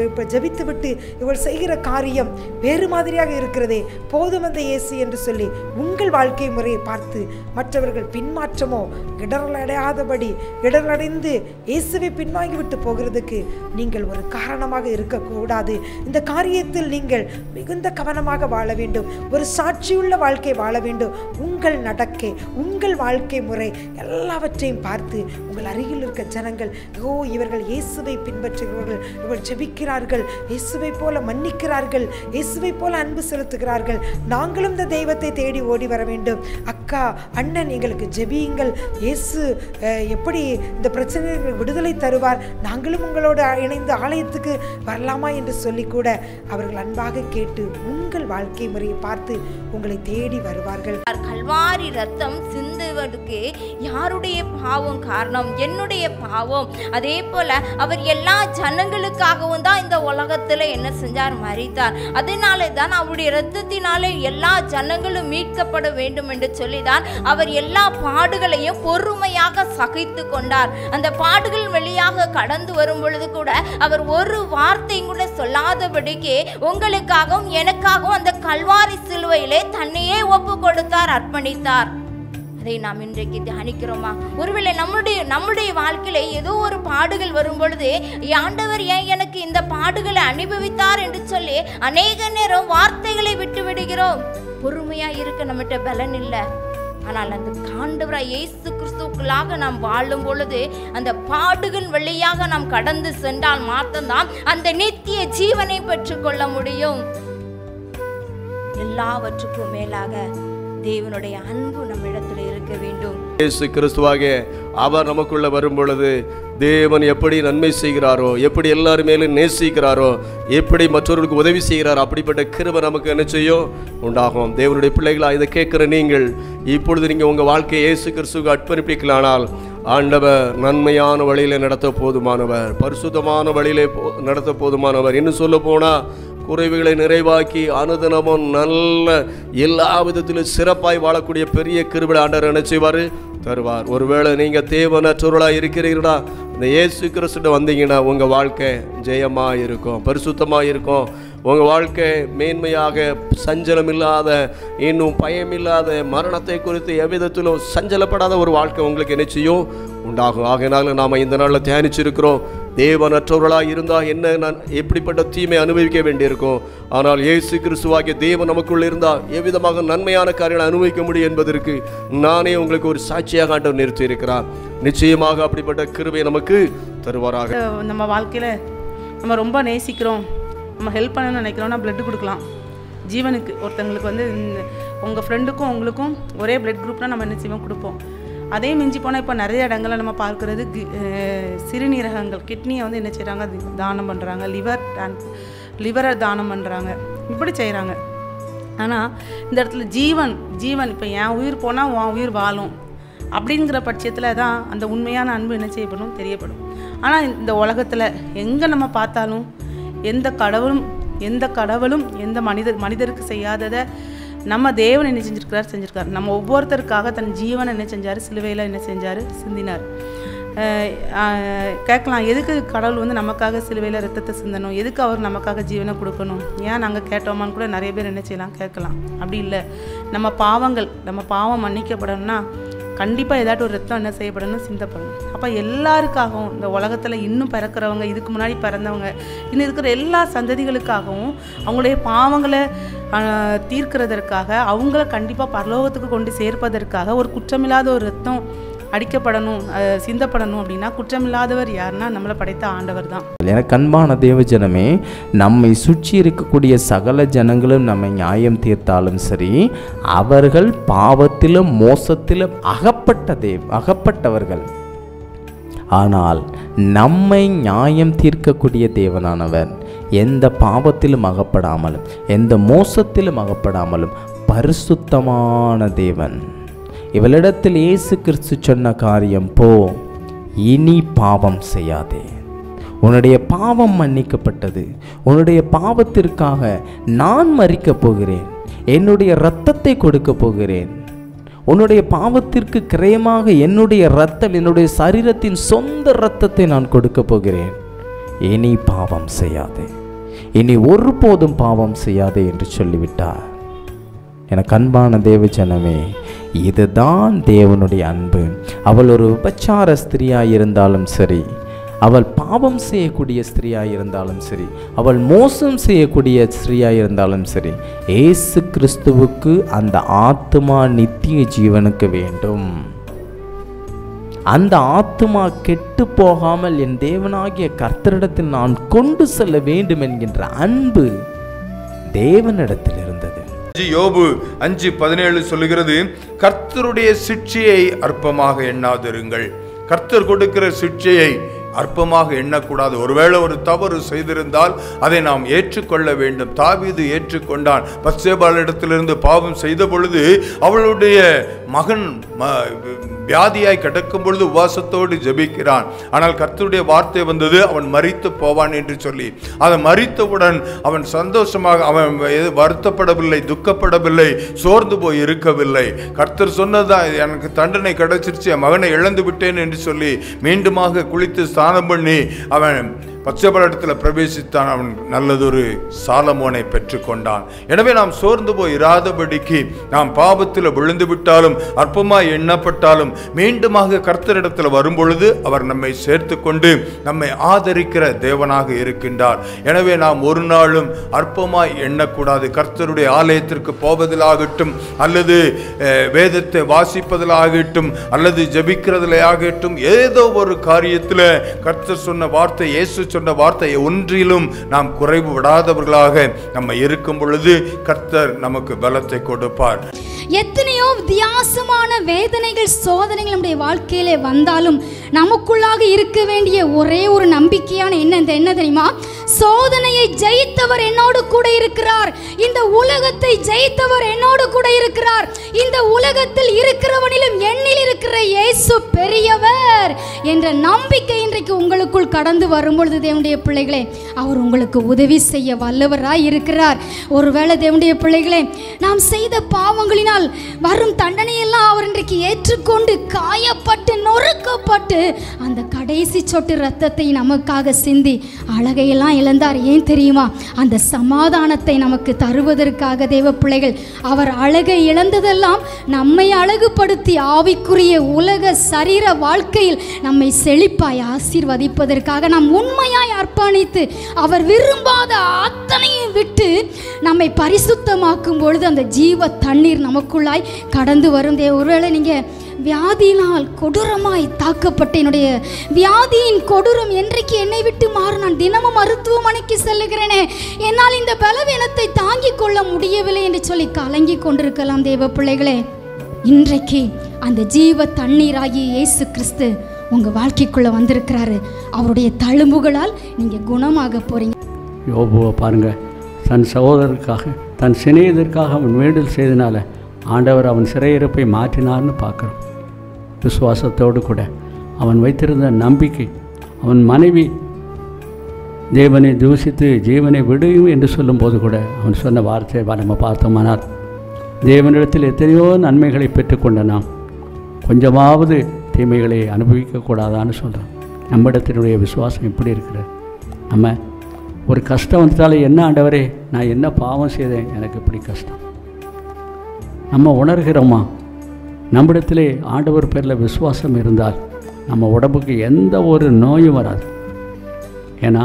இப்போ ஜெபித்து விட்டு இவர்கள் செய்கிற காரியம் வேறு மாதிரியாக இருக்கிறதே, போதும் அந்த இயேசு என்று சொல்லி உங்கள் வாழ்க்கை முறையை பார்த்து மற்றவர்கள் பின்மாற்றமோ இடரலடையாதபடி இடரடைந்து இயேசுவை பின்வாங்கிவிட்டு போகிறதுக்கு நீங்கள் ஒரு காரணமாக இருக்கக்கூடாது. இந்த காரியத்தில் நீங்கள் மிகுந்த கவனமாக வாழ வேண்டும். ஒரு சாட்சியுள்ள வாழ்க்கை வாழ வேண்டும். உங்கள் நடக்கை, உங்கள் வாழ்க்கை முறை எல்லாவற்றையும் பார்த்து உங்கள் அருகில் இருக்க ஜனங்கள், ஓ இவர்கள் இயேசுவை பின்பற்றுகிறவர்கள், இவர்கள் ஜெபிக்கிறார்கள், இயேசுவை போல மன்னிக்கிறார்கள், இயேசுவை போல அன்பு செலுத்துகிறார்கள், நாங்களும் இந்த தெய்வத்தை தேடி ஓடி வர வேண்டும். அக்கா அண்ணன் எங்களுக்கு ஜெபியுங்கள், இயேசு எப்படி இந்த பிரச்சனைகள் விடுதலை தருவார், நாங்களும் உங்களோட இணைந்து ஆலயத்துக்கு வரலாமா என்று சொல்லி கூட அவர்கள் அன்பாக கேட்டு உங்கள் வாழ்க்கை முறையை பார்த்து உங்களை தேடி வருவார்கள். கல்வாரி ரத்தம் சிந்துவதற்கு யாருடைய பாவம் காரணம்? என்னுடைய பாவம். அதே போல அவர் எல்லா ஜனங்களுக்காகவும் தான் இந்த உலகத்துல என்ன செஞ்சார்? மரித்தார். அதனாலே தான் அவருடைய இரத்தத்தினாலே எல்லா ஜனங்களும் மீட்கப்பட வேண்டும் என்று சொல்லிதான் அவர் எல்லா பாடுகளையும் பொறுமையாக சகித்து கொண்டார். அந்த பாடுகள் வழியாக கடந்து வரும் பொழுது கூட அவர் ஒரு வார்த்தையும் கூட சொல்லாதபடிக்கு உங்களுக்காகவும் எனக்காகவும் அந்த கல்வாரி சிலுவையிலே தன்னையே ஒப்பு கொடுத்தார், அர்ப்பணித்தார். அதை நாம் இன்றைக்கு தியானிக்கிறோமா? ஒருவேளை நம்முடைய வாழ்க்கையில ஏதோ ஒரு பாடுகள் வரும் பொழுது ஆண்டவர் ஏன் எனக்கு இந்த பாடுகளை அனுபவித்தார் என்று சொல்லி அநேக நேரம் வார்த்தைகளை விட்டு விடுகிறோம். பொறுமையா இருக்க நம்மகிட்ட பலன் இல்லை. ஆனால் அந்த ஆண்டவராய் இயேசு கிறிஸ்துவுக்குள்ளாக நாம் வாழும் பொழுது அந்த பாடுகள் வழியாக நாம் கடந்து சென்றால் மாத்திரம்தான் அந்த நித்திய ஜீவனை பெற்றுக்கொள்ள முடியும். எல்லாவற்றுக்கும் மேலாக தேவனுடைய அன்பு நம்ம இடத்துல இருக்க வேண்டும். இயேசு கிறிஸ்துவாக அவர் நமக்குள்ள வரும் பொழுது தேவன் எப்படி நன்மை செய்கிறாரோ, எப்படி எல்லாரும் மேலும் நேசிக்கிறாரோ, எப்படி மற்றவர்களுக்கு உதவி செய்கிறாரோ, அப்படிப்பட்ட கிருபை நமக்கு என்ன செய்யும்? உண்டாகும். தேவனுடைய பிள்ளைகளா இதை கேட்கிற நீங்கள் இப்பொழுது நீங்கள் உங்கள் வாழ்க்கையை இயேசு கிறிஸ்துவுக்கு அர்ப்பணிப்பிக்கலானால் ஆண்டவர் நன்மையான வழியிலே நடத்த போதுமானவர், பரிசுத்தமான வழியிலே நடத்த போதுமானவர். இன்னும் சொல்ல போனால் குறைவுகளை நிறைவாக்கி அனுதினமும் நல்ல எல்லா விதத்திலும் சிறப்பாய் வாழக்கூடிய பெரிய கிருபை ஆண்டவர் என்ன செய்வார்? தருவார். ஒருவேளை நீங்கள் தேவனற்றவர்களாக இருக்கிறீர்களா, இந்த இயேசு கிறிஸ்துவிட்ட வந்தீங்கன்னா உங்கள் வாழ்க்கை ஜெயமாக இருக்கும், பரிசுத்தமாக இருக்கும். உங்கள் வாழ்க்கை மேன்மையாக சஞ்சலம் இல்லாத, இன்னும் பயமில்லாத, மரணத்தை குறித்து எவ்விதத்திலும் சஞ்சலப்படாத ஒரு வாழ்க்கை உங்களுக்கு என்ன செய்யும்? உண்டாகும். ஆகையினால நாம் இந்த நாளில் தியானிச்சிருக்கிறோம், தேவனற்றவர்களாக இருந்தால் என்ன, நான் எப்படிப்பட்ட தீமை அனுபவிக்க வேண்டியிருக்கும். ஆனால் இயேசு கிறிஸ்துவாகிய தேவன் நமக்குள்ள இருந்தால் எவ்விதமாக நன்மையான காரியங்களை அனுபவிக்க முடியும் என்பதற்கு நானே உங்களுக்கு ஒரு சாட்சியாக ஆண்டவர் நிறுத்தி இருக்கிறார். நிச்சயமாக அப்படிப்பட்ட கிருபை நமக்கு தருவாராக. நம்ம வாழ்க்கையில் நம்ம ரொம்ப நேசிக்கிறோம், நம்ம ஹெல்ப் பண்ணணும்னு நினைக்கிறோம்னா பிளட் கொடுக்கலாம். ஜீவனுக்கு ஒருத்தங்களுக்கு வந்து உங்கள் ஃப்ரெண்டுக்கும் உங்களுக்கும் ஒரே பிளட் குரூப்னால் நம்ம என்ன செய்வோம்? கொடுப்போம். அதே மிஞ்சி போனால் இப்போ நிறைய இடங்களில் நம்ம பார்க்குறது சிறுநீரகங்கள், கிட்னியை வந்து என்ன செய்கிறாங்க? தானம் பண்ணுறாங்க, லிவரை தானம் பண்ணுறாங்க, இப்படி செய்கிறாங்க. ஆனால் இந்த இடத்துல ஜீவன் இப்போ என் உயிர் போனால் உன் உயிர் வாழும் அப்படிங்கிற பட்சத்தில் தான் அந்த உண்மையான அன்பு என்ன செய்யப்படும்? தெரியப்படும். ஆனால் இந்த உலகத்தில் எங்கே நம்ம பார்த்தாலும் எந்த கடவுளும் எந்த மனிதருக்கு செய்யாததை நம்ம தேவன் என்ன செஞ்சிருக்கார். நம்ம ஒவ்வொருத்தருக்காக தன் ஜீவனை என்ன செஞ்சார்? சிலுவையில் என்ன செஞ்சார்? சிந்தினார். கேட்கலாம், எதுக்கு கடவுள் வந்து நமக்காக சிலுவையில் ரத்தத்தை சிந்தணும், எதுக்கு அவர் நமக்காக ஜீவனை கொடுக்கணும், ஏன் நாங்கள் கேட்டோமான்னு கூட நிறைய பேர் என்ன செய்யலாம்? கேட்கலாம். அப்படி இல்லை, நம்ம பாவம் மன்னிக்கப்படணும்னா கண்டிப்பாக ஏதாட்டும் ஒரு ரத்தம் என்ன செய்யப்படணும்? சிந்தப்படணும். அப்போ எல்லாருக்காகவும் இந்த உலகத்தில் இன்னும் பிறக்கிறவங்க, இதுக்கு முன்னாடி பிறந்தவங்க, இன்னும் இருக்கிற எல்லா சந்ததிகளுக்காகவும் அவங்களுடைய பாவங்களை தீர்க்கிறதற்காக, அவங்கள கண்டிப்பாக பரலோகத்துக்கு கொண்டு சேர்ப்பதற்காக ஒரு குற்றமில்லாத ஒரு ரத்தம் அடிக்கப்படணும், சிந்தப்படணும். அப்படின்னா குற்றமில்லாதவர் யாருன்னா நம்மளை படைத்த ஆண்டவர் தான். எனக்கு அன்பான தேவஜனமே, நம்மை சுற்றி இருக்கக்கூடிய சகல ஜனங்களும் நம்மை நியாயம் தீர்த்தாலும் சரி, அவர்கள் பாவத்திலும் மோசத்திலும் அகப்பட்டவர்கள். ஆனால் நம்மை நியாயம் தீர்க்கக்கூடிய தேவனானவர் எந்த பாவத்திலும் அகப்படாமலும் எந்த மோசத்திலும் அகப்படாமலும் பரிசுத்தமான தேவன். இவளிடத்தில் இயேசு கிறிஸ்து சொன்ன காரியம், போ, இனி பாவம் செய்யாதே, உன்னுடைய பாவம் மன்னிக்கப்பட்டது, உன்னுடைய பாவத்திற்காக நான் மரிக்கப் போகிறேன், என்னுடைய இரத்தத்தை கொடுக்க போகிறேன், உன்னுடைய பாவத்திற்கு கிரயமாக என்னுடைய இரத்தம், என்னுடைய சரீரத்தின் சொந்த இரத்தத்தை நான் கொடுக்க போகிறேன். இனி பாவம் செய்யாதே, இனி ஒருபோதும் பாவம் செய்யாதே என்று சொல்லிவிட்டார். எனக்கு அன்பான தேவ ஜனமே, இதுதான் தேவனுடைய அன்பு. அவள் ஒரு விபச்சார ஸ்திரியாக இருந்தாலும் சரி, அவள் பாவம் செய்யக்கூடிய ஸ்திரியாக இருந்தாலும் சரி, அவள் மோசம் செய்யக்கூடிய ஸ்திரியாக இருந்தாலும் சரி, இயேசு கிறிஸ்துவுக்கு அந்த ஆத்துமா நித்திய ஜீவனுக்கு வேண்டும். அந்த ஆத்துமா கெட்டு போகாமல் என் தேவனாகிய கர்த்தரிடத்தில் நான் கொண்டு செல்ல வேண்டும் என்கின்ற அன்பு தேவனிடத்தில் இருந்தது. யோபு 5:17 சொல்லுகிறது, கர்த்தருடைய சிட்சையை அற்பமாக எண்ணாதிருங்கள். கர்த்தர் கொடுக்கிற சிட்சையை அற்பமாக எண்ணக்கூடாது. ஒருவேளை ஒரு தவறு செய்திருந்தால் அதை நாம் ஏற்றுக்கொள்ள வேண்டும். தாவீது ஏற்றுக்கொண்டான். பத்சேபாளிடத்திலிருந்து பாவம் செய்த பொழுது அவளுடைய மகன் வியாதியாய் கிடக்கும் பொழுது உபவாசத்தோடு ஜெபிக்கிறான். ஆனால் கர்த்தருடைய வார்த்தை வந்தது, அவன் மரித்து போவான் என்று சொல்லி. அதை மரித்தவுடன் அவன் சந்தோஷமாக, அவன் வருத்தப்படவில்லை, துக்கப்படவில்லை, சோர்ந்து போய் இருக்கவில்லை. கர்த்தர் சொன்னதான், எனக்கு தண்டனை கிடைச்சிருச்சு, என் மகனை இழந்து விட்டேன் என்று சொல்லி மீண்டுமாக குளித்து ஸ்நானம் பண்ணி அவன் பச்சைபலத்தில் பிரவேசித்தான். அவன் நல்லதொரு சாலமோனை பெற்றுக்கொண்டான். எனவே நாம் சோர்ந்து போய் இராதபடிக்கு, நாம் பாவத்தில் விழுந்து விட்டாலும் அற்பமாய் எண்ணப்பட்டாலும் மீண்டுமாக கர்த்தரிடத்தில் வரும்பொழுது அவர் நம்மை சேர்த்து கொண்டு நம்மை ஆதரிக்கிற தேவனாக இருக்கின்றார். எனவே நாம் ஒரு நாளும் அற்பமாய் எண்ணக்கூடாது. கர்த்தருடைய ஆலயத்திற்கு போவதிலாகட்டும், அல்லது வேதத்தை வாசிப்பதிலாகட்டும், அல்லது ஜெபிக்கிறதிலாகட்டும், ஏதோ ஒரு காரியத்தில் கர்த்தர் சொன்ன வார்த்தை, இயேசு சொன்ன வார்த்தை ஒன்றிலும் நாம் குறைவு விடாதவர்களாக நம்ம இருக்கும் பொழுது கர்த்தர் நமக்கு பலத்தை கொடுப்பார். எத்தனையோ வித்தியாசமான வேதனைகள், சோதனைகள் நம்முடைய வாழ்க்கையிலே வந்தாலும் நமக்குள்ளாக இருக்க வேண்டிய ஒரே ஒரு நம்பிக்கையான என்ன தெரியுமா? சோதனையை ஜெயித்தவர் என்னோடு கூட இருக்கிறார். இந்த உலகத்தை ஜெயித்தவர் என்னோடு கூட இருக்கிறார். இந்த உலகத்தில் இருக்கிறவனிலும் என்னில் இருக்கிற இயேசு பெரியவர் என்ற நம்பிக்கை இன்றைக்கு உங்களுக்குள் கடந்து வரும்பொழுது தேவனுடைய பிள்ளைகளே, அவர் உங்களுக்கு உதவி செய்ய வல்லவராய் இருக்கிறார். ஒருவேளை தேவனுடைய பிள்ளைகளே, நாம் செய்த பாவங்களினால் வரும் தண்டனையெல்லாம் அவர் இன்றைக்கு ஏற்றுக்கொண்டு காயப்பட்டு நொறுக்கப்பட்டு அந்த கடைசி சொட்டு ரத்தத்தை நமக்காக சிந்தி அழகையெல்லாம் இழந்தார். ஏன் தெரியுமா? அந்த சமாதானத்தை நமக்கு தருவதற்காக. தேவ பிள்ளைகள், அவர் அழகை இழந்ததெல்லாம் நம்மை அழகுபடுத்தி ஆவிக்குரிய உலக சரீர வாழ்க்கையில் நம்மை செழிப்பாய் ஆசீர்வதிப்பதற்காக நாம் உண்மையாய் அர்ப்பணித்து அவர் விரும்பாத அத்தனையும் விட்டு நம்மை பரிசுத்தமாக்கும் பொழுது அந்த ஜீவ தண்ணீர் நமக்குள்ளாய் கடந்து வரும். ஒருவேளை நீங்கள் வியாதியினால் கொடூரமாய் தாக்கப்பட்ட, என்னுடைய வியாதியின் கொடூரம் என்றைக்கு என்னை விட்டு மாறும், நான் தினமும் மருத்துவமனைக்கு செல்லுகிறேனே, என்னால் இந்த பலவீனத்தை தாங்கிக் கொள்ள முடியவில்லை என்று சொல்லி கலங்கி கொண்டிருக்கலாம். தேவ பிள்ளைகளே, இன்றைக்கு அந்த ஜீவ தண்ணீராகிய இயேசு கிறிஸ்து உங்க வாழ்க்கைக்குள்ள வந்திருக்கிறாரு. அவருடைய தழும்புகளால் நீங்க குணமாக போறீங்க. யோபுவை பாருங்க, தன் சகோதரருக்காக, தன் சிநேகிதருக்காக அவன் வேண்டுதல் செய்தனால ஆண்டவர் அவன் சிறையிருப்பை மாற்றினார்னு பார்க்குறோம். விசுவாசத்தோடு கூட அவன் வைத்திருந்த நம்பிக்கை, அவன் மனைவி தேவனை தூஷித்து ஜீவனை விடும் என்று சொல்லும்போது கூட அவன் சொன்ன வார்த்தையை நம்ம பார்த்தோமானால், தேவனிடத்தில் எத்தனையோ நன்மைகளை பெற்றுக்கொண்ட நாம் கொஞ்சமாவது தீமைகளை அனுபவிக்கக்கூடாதான்னு சொல்கிறோம். நம்மிடத்தினுடைய விசுவாசம் எப்படி இருக்கிறது? நம்ம ஒரு கஷ்டம் வந்துட்டாலே, என்ன ஆண்டவரே நான் என்ன பாவம் செய்தேன், எனக்கு இப்படி கஷ்டம், நம்ம உணர்கிறோமா? நம்மிடத்திலே ஆண்டவர் பேரில் விசுவாசம் இருந்தால் நம்ம உடம்புக்கு எந்த ஒரு நோயும் வராது. ஏன்னா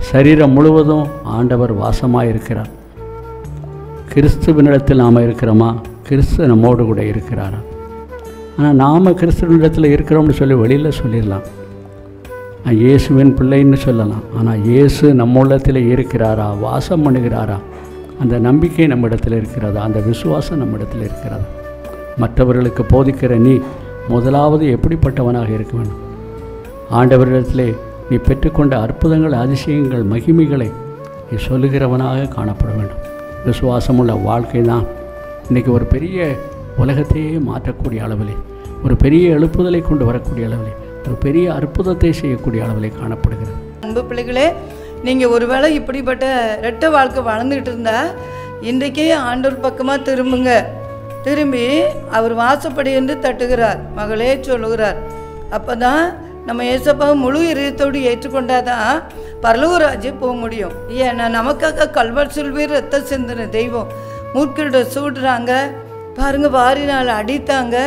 சரீரம் முழுவதும் ஆண்டவர் வாசமாக இருக்கிறார். கிறிஸ்துவனிடத்தில் நாம் இருக்கிறோமா? கிறிஸ்து நம்மோடு கூட இருக்கிறாரா? ஆனால் நாம் கிறிஸ்துவனிடத்தில் இருக்கிறோம்னு சொல்லி வெளியில் சொல்லிடலாம், நான் இயேசுவின் பிள்ளைன்னு சொல்லலாம். ஆனால் இயேசு நம்ம உள்ளத்தில் இருக்கிறாரா, வாசம் பண்ணுகிறாரா? அந்த நம்பிக்கை நம்மிடத்தில் இருக்கிறதா? அந்த விசுவாசம் நம்மிடத்தில் இருக்கிறதா? மற்றவர்களுக்கு போதிக்கிற நீ முதலாவது எப்படிப்பட்டவனாக இருக்க வேண்டும்? ஆண்டவரிடத்திலே நீ பெற்றுக்கொண்ட அற்புதங்கள், அதிசயங்கள், மகிமைகளை நீ சொல்லுகிறவனாக காணப்பட வேண்டும். விசுவாசமுள்ள வாழ்க்கை தான் இன்றைக்கி ஒரு பெரிய உலகத்தையே மாற்றக்கூடிய அளவிலே, ஒரு பெரிய எழுப்புதலை கொண்டு வரக்கூடிய அளவிலே, ஒரு பெரிய அற்புதத்தை செய்யக்கூடிய அளவிலே காணப்படுகிறது. அன்பு பிள்ளைகளே, நீங்கள் ஒருவேளை இப்படிப்பட்ட இரட்டை வாழ்க்கை வாழ்ந்துக்கிட்டு இருந்தால் இன்றைக்கே ஆண்டவர் பக்கமாக திரும்புங்க. திரும்பி அவர் வாசப்படி என்று தட்டுகிறார், மகளே சொல்லுகிறார். அப்போ தான் நம்ம ஏசப்பாவை முழு இதயத்தோடு ஏற்றுக்கொண்டாதான் பரலோக ராஜ்யம் போக முடியும். ஏன்னா நமக்காக கல்வாரி சிலுவையில் ரத்தம் சிந்தின தெய்வம். மூக்கிட்ட சூடுறாங்க பாருங்க, வாரினால் அடித்தாங்க,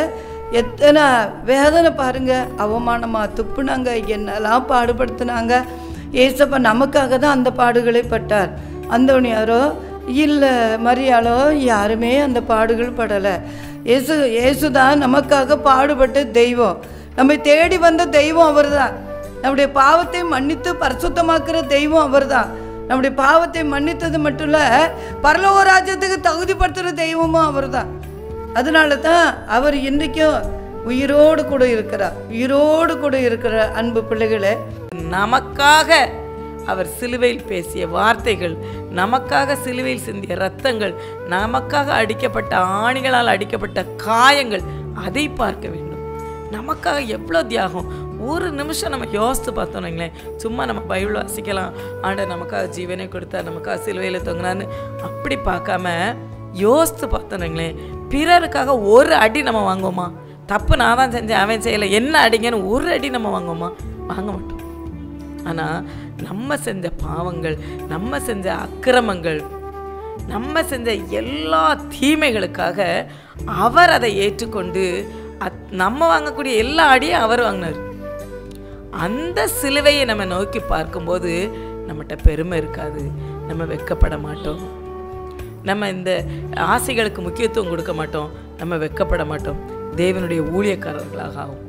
எத்தனை வேதனை பாருங்க, அவமானமாக துப்புனாங்க, என்னெல்லாம் பாடுபடுத்தினாங்க. ஏசப்பா நமக்காக தான் அந்த பாடுகளை பட்டார். அந்தோனியாரோ இல்லை மரியாளோ யாருமே அந்த பாடுகள் படலை. இயேசு தான் நமக்காக பாடுபட்ட தெய்வம். நம்மை தேடி வந்த தெய்வம் அவர் தான். நம்முடைய பாவத்தை மன்னித்து பரிசுத்தமாக்குற தெய்வம் அவர் தான். நம்முடைய பாவத்தை மன்னித்தது மட்டும் இல்லை, பரலோக ராஜ்யத்துக்கு தகுதிப்படுத்துகிற தெய்வமும் அவர் தான். அதனால தான் அவர் இன்றைக்கும் உயிரோடு கூட இருக்கிறார். உயிரோடு கூட இருக்கிற அன்பு பிள்ளைகளே, நமக்காக அவர் சிலுவையில் பேசிய வார்த்தைகள், நமக்காக சிலுவையில் சிந்திய இரத்தங்கள், நமக்காக அடிக்கப்பட்ட ஆணிகளால் அடிக்கப்பட்ட காயங்கள், அதை பார்க்க வேண்டும். நமக்காக எவ்வளோ தியாகம். ஒரு நிமிஷம் நம்ம யோசித்து பார்த்தோன்னீங்களேன். சும்மா நம்ம பைபிள் வாசிக்கலாம், ஆண்டவர் நமக்காக ஜீவனை கொடுத்தார், நமக்காக சிலுவையில் தொங்கினான்னு அப்படி பார்க்காம யோசித்து பார்த்தோன்னீங்களேன். பிறருக்காக ஒரு அடி நம்ம வாங்குவோமா? தப்பு நான் தான் செஞ்சேன், அவன் செய்யலை, என்ன அடிங்கன்னு ஒரு அடி நம்ம வாங்குவோமா? வாங்க மாட்டோம். ஆனால் நம்ம செஞ்ச பாவங்கள், நம்ம செஞ்ச அக்கிரமங்கள், நம்ம செஞ்ச எல்லா தீமைகளுக்காக அவர் அதை ஏற்றுக்கொண்டு நம்ம வாங்கக்கூடிய எல்லா அடியும் அவர் வாங்கினார். அந்த சிலுவையை நம்ம நோக்கி பார்க்கும்போது நம்மகிட்ட பெருமை இருக்காது, நம்ம வெட்கப்பட மாட்டோம், நம்ம இந்த ஆசைகளுக்கு முக்கியத்துவம் கொடுக்க மாட்டோம், நம்ம வெட்கப்பட மாட்டோம், தேவனுடைய ஊழியக்காரர்களாக ஆகும்.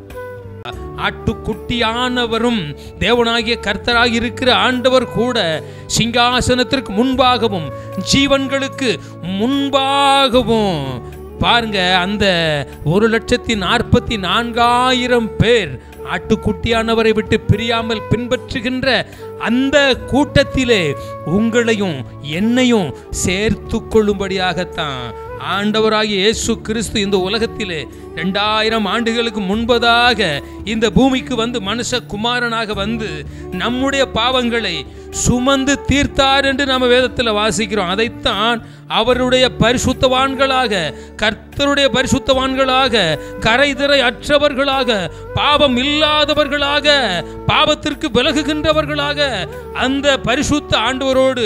ஆட்டுக்குட்டியானவரும் தேவனாகிய கர்த்தராக இருக்கிற ஆண்டவர் கூட சிங்காசனத்திற்கு முன்பாகவும் ஜீவன்களுக்கு முன்பாகவும் பாருங்க, அந்த 1,44,000 பேர் ஆட்டுக்குட்டியானவரை விட்டு பிரியாமல் பின்பற்றுகின்ற அந்த கூட்டத்திலே உங்களையும் என்னையும் சேர்த்து கொள்ளும்படியாகத்தான் ஆண்டவராகிய இயேசு கிறிஸ்து இந்த உலகத்திலே 2000 ஆண்டுகளுக்கு முன்பதாக இந்த பூமிக்கு வந்து மனுஷகுமாரனாக வந்து நம்முடைய பாவங்களை சுமந்து தீர்த்தார் என்று நாம் வேதத்தில் வாசிக்கிறோம். அதைத்தான் அவருடைய பரிசுத்தவான்களாக, கர்த்தருடைய பரிசுத்தவான்களாக, கரைதிரை அற்றவர்களாக, பாவம் இல்லாதவர்களாக, பாவத்திற்கு விலகுகின்றவர்களாக அந்த பரிசுத்த ஆண்டவரோடு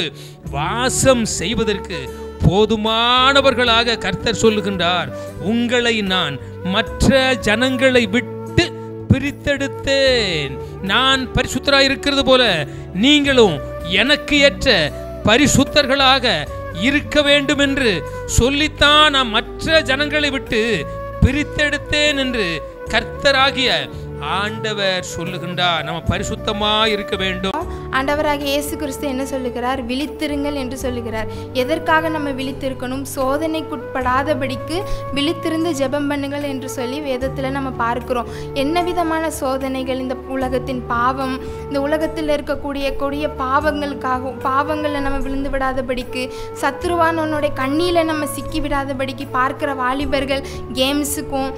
வாசம் செய்வதற்கு போதுமானவர்களாக கர்த்தர் சொல்லுகின்றார். உங்களை நான் மற்ற ஜனங்களை விட்டு பிரித்தெடுத்தேன். நான் பரிசுத்தராய் இருக்கிறது போல நீங்களும் எனக்கு ஏற்ற பரிசுத்தர்களாக இருக்க வேண்டும் என்று சொல்லித்தான் நான் மற்ற ஜனங்களை விட்டு பிரித்தெடுத்தேன் என்று கர்த்தராகிய ஆண்டவர் சொல்லுகின்றார். நம்ம பரிசுத்தமாக இருக்க வேண்டும். ஆண்டவராகிய இயேசு கிறிஸ்து என்ன சொல்லுகிறார்? விழித்திருங்கள் என்று சொல்லுகிறார். எதற்காக நம்ம விழித்திருக்கணும்? சோதனைக்குட்படாதபடிக்கு விழித்திருந்து ஜெபம் பண்ணுங்கள் என்று சொல்லி வேதத்தில் நம்ம பார்க்கிறோம். என்ன விதமான சோதனைகள்? இந்த உலகத்தின் பாவம், இந்த உலகத்தில் இருக்கக்கூடிய கொடிய பாவங்களுக்காகவும், பாவங்களில் நம்ம விழுந்து விடாதபடிக்கு, சத்ருவானவனுடைய கண்ணியில் நம்ம சிக்கி விடாதபடிக்கு பார்க்கிற வாலிபர்கள் கேம்ஸுக்கும்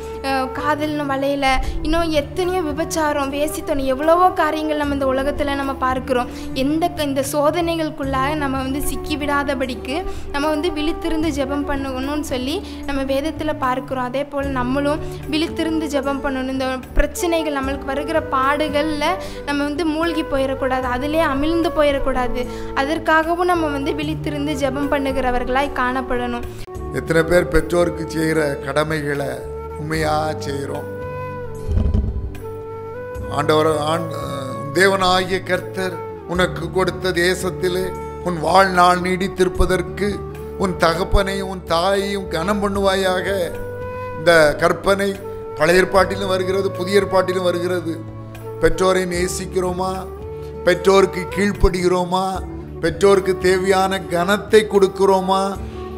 காதல்னு வலையில் இன்னும் எத்தனையோ விபச்சாரம், வேசித்தனம், எவ்வளவோ காரியங்கள் நம்ம இந்த உலகத்தில் நம்ம பார்க்கிறோம். இந்த சோதனைகளுக்குள்ளாக நம்ம வந்து சிக்கி விடாதபடிக்கு நம்ம வந்து விழித்திருந்து ஜெபம் பண்ணணும்னு சொல்லி நம்ம வேதத்தில் பார்க்கிறோம். அதே போல் நம்மளும் விழித்திருந்து ஜெபம் பண்ணணும். இந்த பிரச்சனைகள், நம்மளுக்கு வருகிற பாடுகளில் நம்ம வந்து மூழ்கி போயிடக்கூடாது, அதிலே அமிழ்ந்து போயிடக்கூடாது. அதற்காகவும் நம்ம வந்து விழித்திருந்து ஜெபம் பண்ணுகிறவர்களாய் காணப்படணும். எத்தனை பேர் பெற்றோருக்கு செய்கிற கடமைகளை உண்மையாக செய்கிறோம்? ஆண்டவர் தேவனாகிய கர்த்தர் உனக்கு கொடுத்த தேசத்திலே உன் வாழ்நாள் நீடித்திருப்பதற்கு உன் தகப்பனையும் உன் தாயையும் கனம் பண்ணுவாயாக. இந்த கற்பனை பழைய ஏற்பாட்டிலும் வருகிறது, புதிய ஏற்பாட்டிலும் வருகிறது. பெற்றோரை நேசிக்கிறோமா? பெற்றோருக்கு கீழ்ப்படுகிறோமா? பெற்றோருக்கு தேவையான கனத்தை கொடுக்கிறோமா?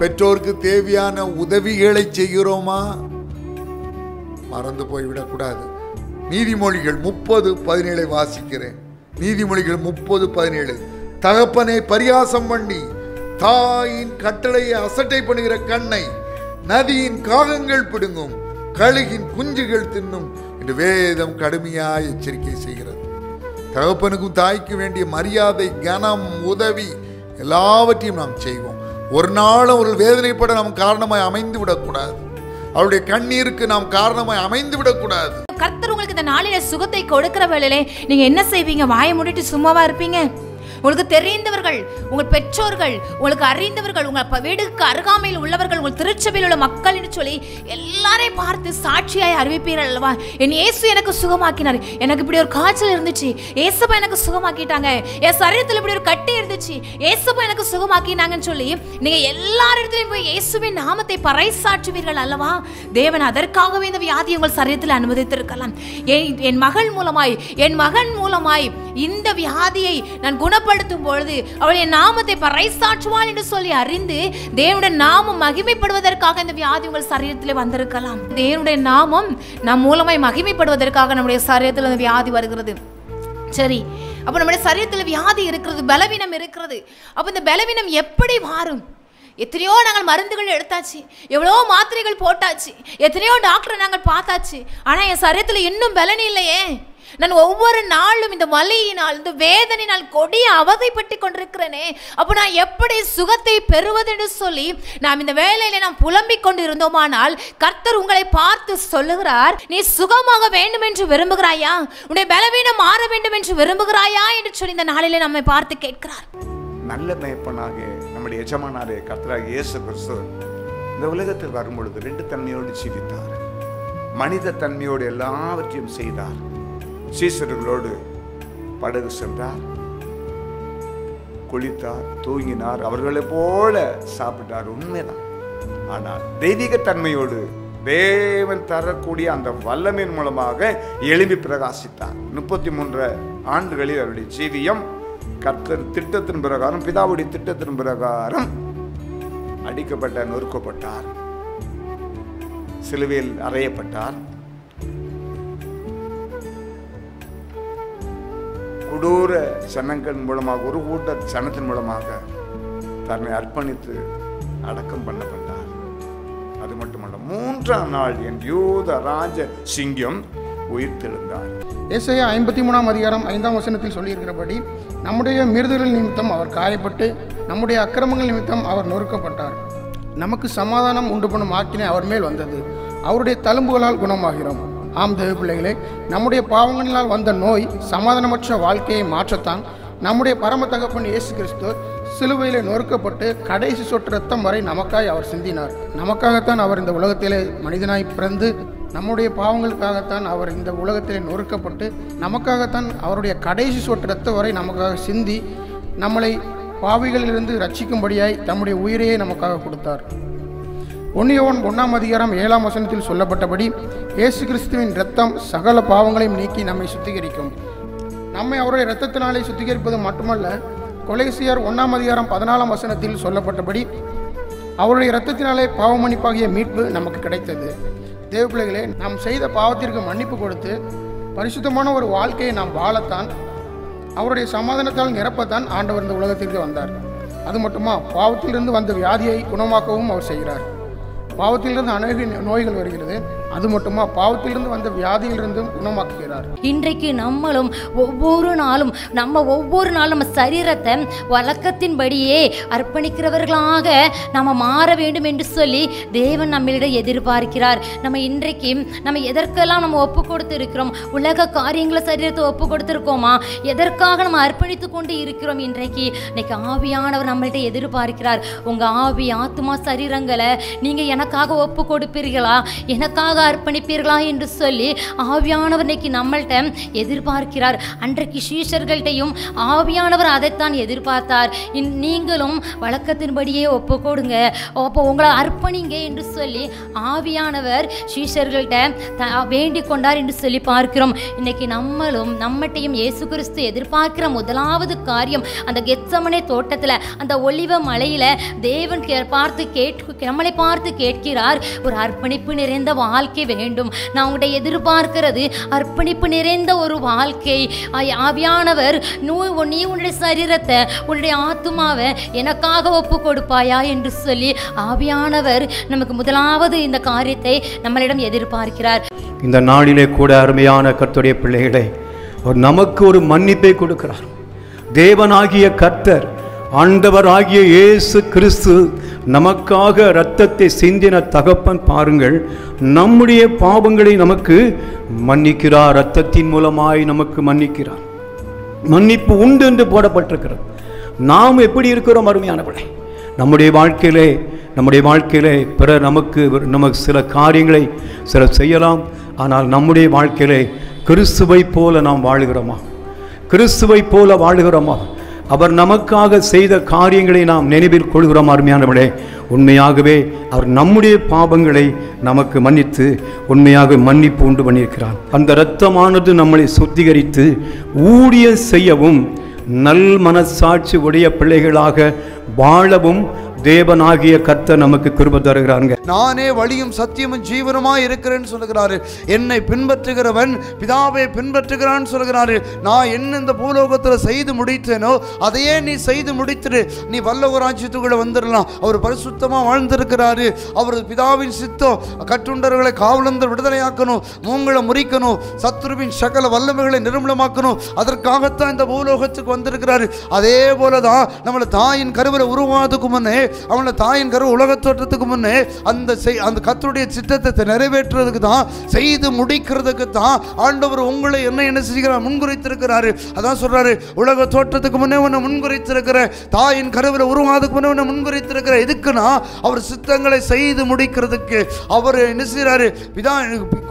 பெற்றோருக்கு தேவையான உதவிகளை செய்கிறோமா? மறந்து போய்விடக்கூடாது. நீதிமொழிகள் 30:17 வாசிக்கிறேன். நீதிமொழிகள் 30:17. தகப்பனை பரியாசம் பண்ணி தாயின் கட்டளையை அசட்டை பண்ணுகிற கண்ணை நதியின் காகங்கள் பிடுங்கும், கழுகின் குஞ்சுகள் தின்னும் என்று வேதம் கடுமையாக எச்சரிக்கை செய்கிறது. தகப்பனுக்கும் தாய்க்கு வேண்டிய மரியாதை, கனம், உதவி எல்லாவற்றையும் நாம் செய்வோம். ஒரு நாளும் ஒரு வேதனைப்பட நாம் காரணமாய் அமைந்து விடக்கூடாது. அவருடைய கண்ணீருக்கு நாம் காரணமாய் அமைந்து விடக்கூடாது. கர்த்தர் உங்களுக்கு இந்த நாளில சுகத்தை கொடுக்கிற வேளையிலே நீங்க என்ன செய்வீங்க? வாயை மூடிட்டு சும்மாவா இருப்பீங்க? உங்களுக்கு தெரிந்தவர்கள், உங்கள் பெற்றோர்கள், உங்களுக்கு அறிந்தவர்கள், உங்கள் வீடுக்கு அருகாமையில் உள்ளவர்கள், உங்கள் திருச்சபையில் உள்ள மக்கள் என்று சொல்லி எல்லாரையும் பார்த்து சாட்சியாய் அறிவிப்பீர்கள் அல்லவா? என் இயேசு எனக்கு சுகமாக்கினார், எனக்கு இப்படி ஒரு காய்ச்சல் இருந்துச்சு, ஏசப்பா எனக்கு சுகமாக்கிட்டாங்க, என் சரீரத்தில் இப்படி ஒரு கட்டி இருந்துச்சு, ஏசப்பா எனக்கு சுகமாக்கினாங்கன்னு சொல்லி நீங்க எல்லா இடத்துலையும் போய் இயேசுவின் நாமத்தை பறைசாற்றுவீர்கள் அல்லவா? தேவன் அதற்காகவே இந்த வியாதியை உங்கள் சரீரத்தில் அனுமதித்திருக்கலாம். என் மகள் மூலமாய், என் மகன் மூலமாய் இந்த வியாதியை நான் குணப்படுத்தும் பொழுது அவள் என் நாமத்தை பறைசாற்றுவாள் என்று சொல்லி அறிந்து தேவனுடைய நாமம் மகிமைப்படுவதற்காக இந்த வியாதி உங்கள் சரீரத்திலே வந்திருக்கலாம். தேவனுடைய நாமம் நம் மூலமாய் மகிமைப்படுவதற்காக நம்முடைய சரீரத்தில் அந்த வியாதி வருகிறது. சரி, அப்ப நம்முடைய சரீரத்தில் வியாதி இருக்கிறது, பலவீனம் இருக்கிறது. அப்ப இந்த பலவீனம் எப்படி மாறும்? எத்தனையோ நாங்கள் மருந்துகள் எடுத்தாச்சு, எவ்வளோ மாத்திரைகள் போட்டாச்சு, எத்தனையோ டாக்டரை நாங்கள் பார்த்தாச்சு, ஆனா என் சரீரத்தில் இன்னும் பலன் இல்லையே. நான் ஒவ்வொரு நாளும் இந்த வலியினால், இந்த வேதனையினால் கொடிய அவதைப்பட்டு கொண்டிருக்கிறேனே, அப்போ நான் எப்படி சுகத்தை பெறுவது என்று சொல்லி நாம் இந்த வேலையில நாம் புலம்பிக் கொண்டு இருந்தோமானால் கர்த்தர் உங்களை பார்த்து சொல்லுகிறார், நீ சுகமாக வேண்டும் என்று விரும்புகிறாயா? உன்னுடைய பலவீனம் மாற வேண்டும் என்று விரும்புகிறாயா என்று சொல்லி இந்த நாளிலே நம்மை பார்த்து கேட்கிறார். நல்ல மேய்ப்பனாக நம்முடைய எஜமானாரே கர்த்தராகிய இயேசு கிறிஸ்து இந்த உலகத்தில் வரும்பொழுது 2 தன்மையோடு ஜீவித்தார். மனித தன்மையோடு எல்லாவற்றையும் செய்தார். சீசர்களோடு படகு சென்றார், குளித்தார், தூங்கினார், அவர்களை போல சாப்பிட்டார், உண்மைதான். ஆனால் தெய்வீக தன்மையோடு தேவன் தரக்கூடிய அந்த வல்லமையின் மூலமாக எழும்பி பிரகாசித்தார். 33 ஆண்டுகளில் அவருடைய ஜீவியம் கர்த்தர் திட்டத்தின் பிரகாரம், பிதாவுடைய திட்டத்தின் பிரகாரம் அடிக்கப்பட்ட, நொறுக்கப்பட்டார், சிலுவையில் அறையப்பட்டார். கொடூர சனங்கள் மூலமாக, ஒரு கூட்ட சனத்தின் மூலமாக தன்னை அர்ப்பணித்து அடக்கம் பண்ணப்பட்டார். அது மட்டுமல்ல, 3ஆம் நாள் என் யூத ராஜ சிங்கம் உயிர்த்தெழுந்தார். ஏசாயா 53ஆம் அதிகாரம் 5ஆம் வசனத்தில் சொல்லியிருக்கிறபடி, நம்முடைய மீறுதல்கள் நிமித்தம் அவர் காயப்பட்டு, நம்முடைய அக்கிரமங்கள் நிமித்தம் அவர் நொறுக்கப்பட்டார். நமக்கு சமாதானம் உண்டு பண்ணும் ஆக்கினை அவர் மேல் வந்தது, அவருடைய தழும்புகளால் குணமாகிறோம். ஆம் தேவ பிள்ளைகளே, நம்முடைய பாவங்களினால் வந்த நோய் சமாதானமற்ற வாழ்க்கையை மாற்றத்தான் நம்முடைய பரம தகப்பன் இயேசு கிறிஸ்து சிலுவையிலே நொறுக்கப்பட்டு கடைசி சொட்டு ரத்தம் வரை நமக்காய் அவர் சிந்தினார். நமக்காகத்தான் அவர் இந்த உலகத்திலே மனிதனாய் பிறந்து, நம்முடைய பாவங்களுக்காகத்தான் அவர் இந்த உலகத்திலே நொறுக்கப்பட்டு, நமக்காகத்தான் அவருடைய கடைசி சொட்டு ரத்தம் வரை நமக்காக சிந்தி நம்மளை பாவிகளிலிருந்து ரட்சிக்கும்படியாய் தம்முடைய உயிரையே நமக்காக கொடுத்தார். 1 யோவான் 1ஆம் அதிகாரம் 7ஆம் வசனத்தில் சொல்லப்பட்டபடி, இயேசு கிறிஸ்துவின் இரத்தம் சகல பாவங்களையும் நீக்கி நம்மை சுத்திகரிக்கும். நம்மை அவருடைய இரத்தத்தினாலே சுத்திகரிப்பது மட்டுமல்ல, கொலோசியர் 1ஆம் அதிகாரம் 14ஆம் வசனத்தில் சொல்லப்பட்டபடி அவருடைய இரத்தத்தினாலே பாவமன்னிப்பாகிய மீட்பு நமக்கு கிடைத்தது. தேவ பிள்ளைகளே, நாம் செய்த பாவத்திற்கு மன்னிப்பு கொடுத்து பரிசுத்தமான ஒரு வாழ்க்கையை நாம் வாழத்தான், அவருடைய சமாதானத்தால் நிரப்பத்தான் ஆண்டவர் இந்த உலகத்திற்கு வந்தார். அது மட்டுமா, பாவத்திலிருந்து வந்த வியாதியை குணமாக்கவும் அவர் செய்கிறார். பாவத்திலிருந்து அநேக நோய்கள் வருகிறது, அது மட்டுமா, பாவத்திலிருந்து வந்த வியாதியிலிருந்தும் குணமாக்குகிறார். இன்றைக்கு நம்மளும் ஒவ்வொரு நாளும் நம்ம சரீரத்தை வழக்கத்தின்படியே அர்ப்பணிக்கிறவர்களாக நம்ம மாற வேண்டும் என்று சொல்லி தேவன் நம்மளிடம் எதிர்பார்க்கிறார். இன்றைக்கு நம்ம எதற்கெல்லாம் நம்ம ஒப்பு கொடுத்து இருக்கிறோம்? உலக காரியங்களை சரீரத்தை ஒப்பு கொடுத்துருக்கோமா? எதற்காக நம்ம அர்ப்பணித்து கொண்டு இருக்கிறோம்? இன்னைக்கு ஆவியானவர் நம்மள்ட்ட எதிர்பார்க்கிறார். உங்க ஆவி, ஆத்மா, சரீரங்களை நீங்க எனக்காக ஒப்பு கொடுப்பீர்களா, எனக்காக அர்ப்பணிப்பீர்களா என்று சொல்லி ஆவியானவர் இன்னைக்கு நம்மள்ட்ட எதிர்பார்க்கிறார். அன்றைக்கு சீஷர்கள்ட்டையும் ஆவியானவர் அதைத்தான் எதிர்பார்த்தார். நீங்களும் வழக்கத்தின்படியே ஒப்பு கொடுங்க, அப்போ உங்களை அர்ப்பணிங்க என்று சொல்லி ஆவியானவர் சீஷர்கள்ட்ட வேண்டிக் கொண்டார் என்று சொல்லி பார்க்கிறோம். இன்னைக்கு நம்மட்டையும் இயேசு கிறிஸ்து எதிர்பார்க்கிற முதலாவது காரியம், அந்த கெத்சமனே தோட்டத்தில், அந்த ஒலிவ மலையில தேவன் நம்மளை பார்த்து கேட்கிறார், ஒரு அர்ப்பணிப்பு நிறைந்த வாழ்க்கை வேண்டும். நான் உங்கள்கிட்ட எதிர்பார்க்கிறது அர்ப்பணிப்பு நிறைந்த ஒரு வாழ்க்கை. ஆவியானவர், நீ உன்னுடைய சரீரத்தை, உன்னுடைய ஆத்துமாவை எனக்காக ஒப்பு கொடுப்பாயா என்று சொல்லி ஆவியானவர் நமக்கு முதலாவது இந்த காரியத்தை நம்மளிடம் எதிர்பார்க்கிறார். இந்த நாளிலே கூட அருமையான கர்த்தருடைய பிள்ளைகளை அவர் நமக்கு ஒரு மன்னிப்பை கொடுக்கிறார். தேவனாகிய கர்த்தர், ஆண்டவராகிய இயேசு கிறிஸ்து நமக்காக இரத்தத்தை சிந்தின தகப்பன் பாருங்கள், நம்முடைய பாவங்களை நமக்கு மன்னிக்கிறார். இரத்தத்தின் மூலமாய் நமக்கு மன்னிக்கிறார். மன்னிப்பு உண்டு என்று போடப்பட்டிருக்கிறது. நாம் எப்படி இருக்கிறோம் அருமையானவர்களே? நம்முடைய வாழ்க்கையிலே பிறர் நமக்கு சில காரியங்களை சிலர் செய்யலாம். ஆனால் நம்முடைய வாழ்க்கையிலே கிறிஸ்துவை போல நாம் வாழுகிறோமா? கிறிஸ்துவை போல வாழுகிறோமா? அவர் நமக்காக செய்த காரியங்களை நாம் நினைவில் கொள்கிறோம் அருமையானவர்களே? உண்மையாகவே அவர் நம்முடைய பாவங்களை நமக்கு மன்னித்து உண்மையாக மன்னிப்பு உண்டு பண்ணியிருக்கிறார். அந்த இரத்தமானது நம்மளை சுத்திகரித்து ஊழியம் செய்யவும் நல் மனசாட்சி உடைய பிள்ளைகளாக வாழவும் தேவனாகிய கர்த்தர் நமக்கு கிருபை தருகிறாங்க. நானே வழியும் சத்தியமும் ஜீவனுமாய் இருக்கிறேன்னு சொல்லுகிறாரு. என்னை பின்பற்றுகிறவன் பிதாவை பின்பற்றுகிறான்னு சொல்லுகிறாரு. நான் என்ன இந்த பூலோகத்தில் செய்து முடித்தேனோ அதையே நீ செய்து முடித்துடு, நீ வல்லவ ராஜ்யத்துக்குள்ள வந்துடலாம். அவர் பரிசுத்தமாக வாழ்ந்திருக்கிறாரு. அவர் பிதாவின் சித்தம் கட்டுண்டவர்களை காவலந்தர் விடுதலையாக்கணும், மூங்களை முறிக்கணும், சத்துருவின் சகல வல்லமைகளை நிர்மூலமாக்கணும். அதற்காகத்தான் இந்த பூலோகத்துக்கு வந்திருக்கிறாரு. அதே போலதான் நம்மளை தாயின் கருவறை உருவாதுக்கு முன்னே, அவனை தாயின் கரு உலக தோற்றத்துக்கு முன்னே அந்த கர்த்தருடைய சித்தத்தை நிறைவேற்றுறதுக்கு தான், செய்து முடிக்கிறதுக்கு தான் ஆண்டவர் உங்களை என்ன செய்கிறார்? முன்குறித்திருக்கிறாரு. அதான் சொல்றாரு, உலக தோற்றத்துக்கு முன்னே உன்னை முன்குறித்திருக்கிற, தாயின் கருவில உருவாதுக்கு முன்னே உன்னை முன்குறித்திருக்கிற. எதுக்குன்னா அவர் சித்தங்களை செய்து முடிக்கிறதுக்கு. அவர் என்ன செய்யறாரு?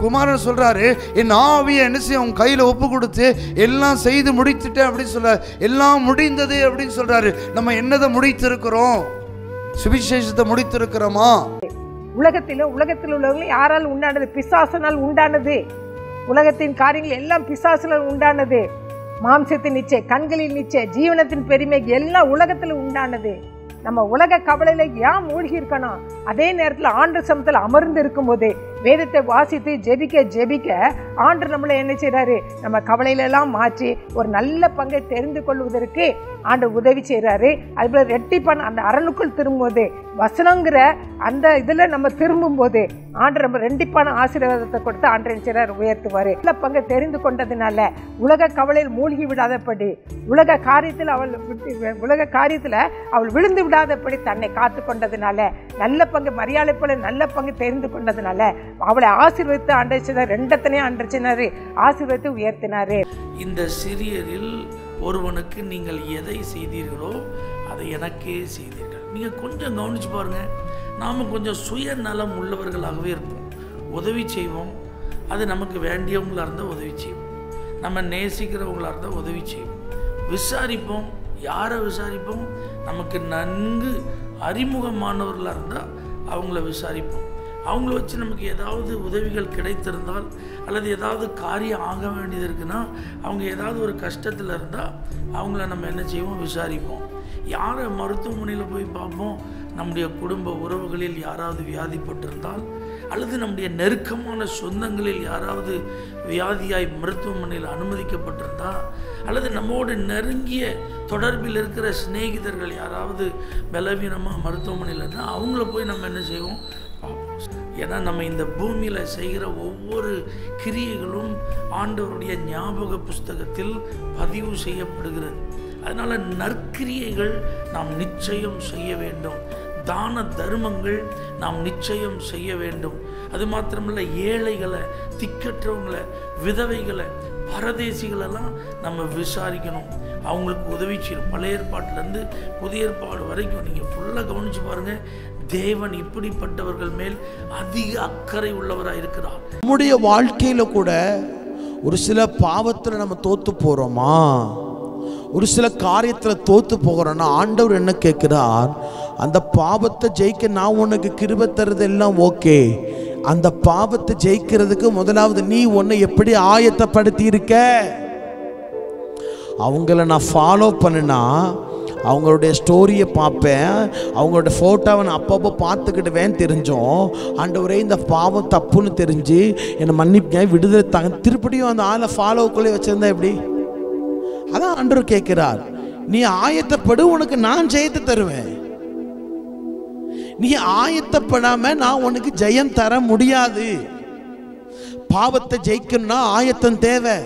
குமாரன் சொல்றாரு, என் ஆவியை என்ன செய்ய உன் கையில ஒப்பு கொடுத்து எல்லாம் செய்து முடித்துட்டேன் அப்படின்னு சொல்ற. எல்லாம் முடிந்தது அப்படின்னு சொல்றாரு. நம்ம என்னதை முடித்திருக்கிறோம்? சுவிசேஷத்தை முடித்திருக்கிறோமா? உலகத்தில் உள்ளவர்கள் யாரால் உண்டானது? பிசாசனால் உண்டானது. உலகத்தின் காரியங்கள் எல்லாம் பிசாசனால் உண்டானது. மாம்சத்தின் நிச்சய, கண்களின் நிச்சய, ஜீவனத்தின் பெருமை எல்லாம் உலகத்தில் உண்டானது. நம்ம உலக கவலையில ஏன் மூழ்கி இருக்கணும்? அதே நேரத்தில் ஆண்டு சமத்தில் அமர்ந்து இருக்கும் போது வேதத்தை வாசித்து ஜெபிக்க ஆண்டு நம்மளை என்ன செய்யறாரு? நம்ம கவலையிலெல்லாம் மாற்றி ஒரு நல்ல பங்கை தெரிந்து கொள்வதற்கு ஆண்டு உதவி செய்யறாரு. அதுபோல ரெட்டிப்பான அந்த அரணுக்குள் திரும்பும்போது வசனங்கிற அந்த இதுல நம்ம திரும்பும் போது ஆண்டு நம்ம ரெண்டிப்பான ஆசீர்வாதத்தை கொடுத்து ஆண்டு என்ன செய்யறாரு? உயர்த்துவாரு. நல்ல பங்கை தெரிந்து கொண்டதுனால உலக கவலையில் மூழ்கி விடாதபடி, உலக காரியத்தில் அவள் விழுந்து விடாதபடி தன்னை காத்து கொண்டதுனால, நல்ல பங்கு மரியாதை போல நல்ல பங்கு தெரிந்து கொண்டதுனால அவளை ஆசீர்வதித்து ஆண்டவர் ரெண்டத்தனையும் ஆண்டவர் ஆசீர்வதித்து உயர்த்தினாரு. இந்த சிறியரில் ஒருவனுக்கு நீங்கள் எதை செய்தீர்களோ அதை எனக்கே செய்தீர்கள். நீங்கள் கொஞ்சம் கவனிச்சு பாருங்க. நாம் கொஞ்சம் சுயநலம் உள்ளவர்களாகவே இருப்போம். உதவி செய்வோம், அது நமக்கு வேண்டியவங்களாக இருந்தால் உதவி செய்வோம், நம்ம நேசிக்கிறவங்களாக இருந்தால் உதவி செய்வோம். விசாரிப்போம். யாரை விசாரிப்போம்? நமக்கு நன்கு அறிமுகமானவர்களாக இருந்தால் அவங்கள விசாரிப்போம். அவங்கள வச்சு நமக்கு ஏதாவது உதவிகள் கிடைத்திருந்தால் அல்லது ஏதாவது காரியம் ஆக வேண்டியது இருக்குன்னா, அவங்க ஏதாவது ஒரு கஷ்டத்தில் இருந்தால் அவங்கள நம்ம என்ன செய்வோம்? விசாரிப்போம். யாரை மருத்துவமனையில் போய் பார்ப்போம்? நம்முடைய குடும்ப உறவுகளில் யாராவது வியாதிப்பட்டிருந்தால் அல்லது நம்முடைய நெருக்கமான சொந்தங்களில் யாராவது வியாதியாய் மருத்துவமனையில் அனுமதிக்கப்பட்டிருந்தால் அல்லது நம்மோடு நெருங்கிய தொடர்பில் இருக்கிற சிநேகிதர்கள் யாராவது பலவீனமாக மருத்துவமனையில் இருந்தால் அவங்கள போய் நம்ம என்ன செய்வோம்? ஏன்னா நம்ம இந்த பூமியில் செய்கிற ஒவ்வொரு கிரியைகளும் ஆண்டவருடைய ஞாபக புஸ்தகத்தில் பதிவு செய்யப்படுகிறது. அதனால் நற்கிரியைகள் நாம் நிச்சயம் செய்ய வேண்டும். தான தர்மங்கள் நாம் நிச்சயம் செய்ய வேண்டும். அது மாத்திரமல்ல, ஏழைகளை, திக்கற்றவங்களை, விதவைகளை, பரதேசிகளெல்லாம் நம்ம விசாரிக்கணும், அவங்களுக்கு உதவி செய்யணும். பழைய ஏற்பாட்டிலேருந்து புதிய ஏற்பாடு வரைக்கும் நீங்கள் ஃபுல்லாக கவனித்து பாருங்கள். தேவன் இப்படிப்பட்டவர்கள் மேல் அதிக அக்கறை உள்ளவராக இருக்கிறார். நம்முடைய வாழ்க்கையில் கூட ஒரு சில பாவத்தில் நம்ம தோற்று போகிறோமா? ஒரு சில காரியத்தில் தோற்று போகிறோன்னா ஆண்டவர் என்ன கேட்குறார்? அந்த பாவத்தை ஜெயிக்க நான் உனக்கு கிருபை தருது எல்லாம் ஓகே. அந்த பாவத்தை ஜெயிக்கிறதுக்கு முதலாவது நீ உன்னை எப்படி ஆயத்தப்படுத்தி இருக்க? அவங்கள நான் ஃபாலோ பண்ணினா அவங்களுடைய ஸ்டோரியை பார்ப்பேன், அவங்களோட ஃபோட்டோவை நான் அப்பப்போ பார்த்துக்கிடுவேன். தெரிஞ்சோம் ஆண்டவரே இந்த பாவம் தப்புன்னு தெரிஞ்சு என்னை மன்னிப்பு விடுதலை தாங்க, திருப்படியும் அந்த ஆளை ஃபாலோவுக்குள்ளே வச்சுருந்தா எப்படி? அதான் ஆண்டவர் கேட்கிறார். நீ ஆயத்தப்படு, உனக்கு நான் ஜெயத்தை தருவேன். நீ ஆயத்தப்படாம நான் உனக்கு ஜெயம் தர முடியாது. பாவத்தை ஜெயிக்கணும்னா ஆயத்தம் தேவை.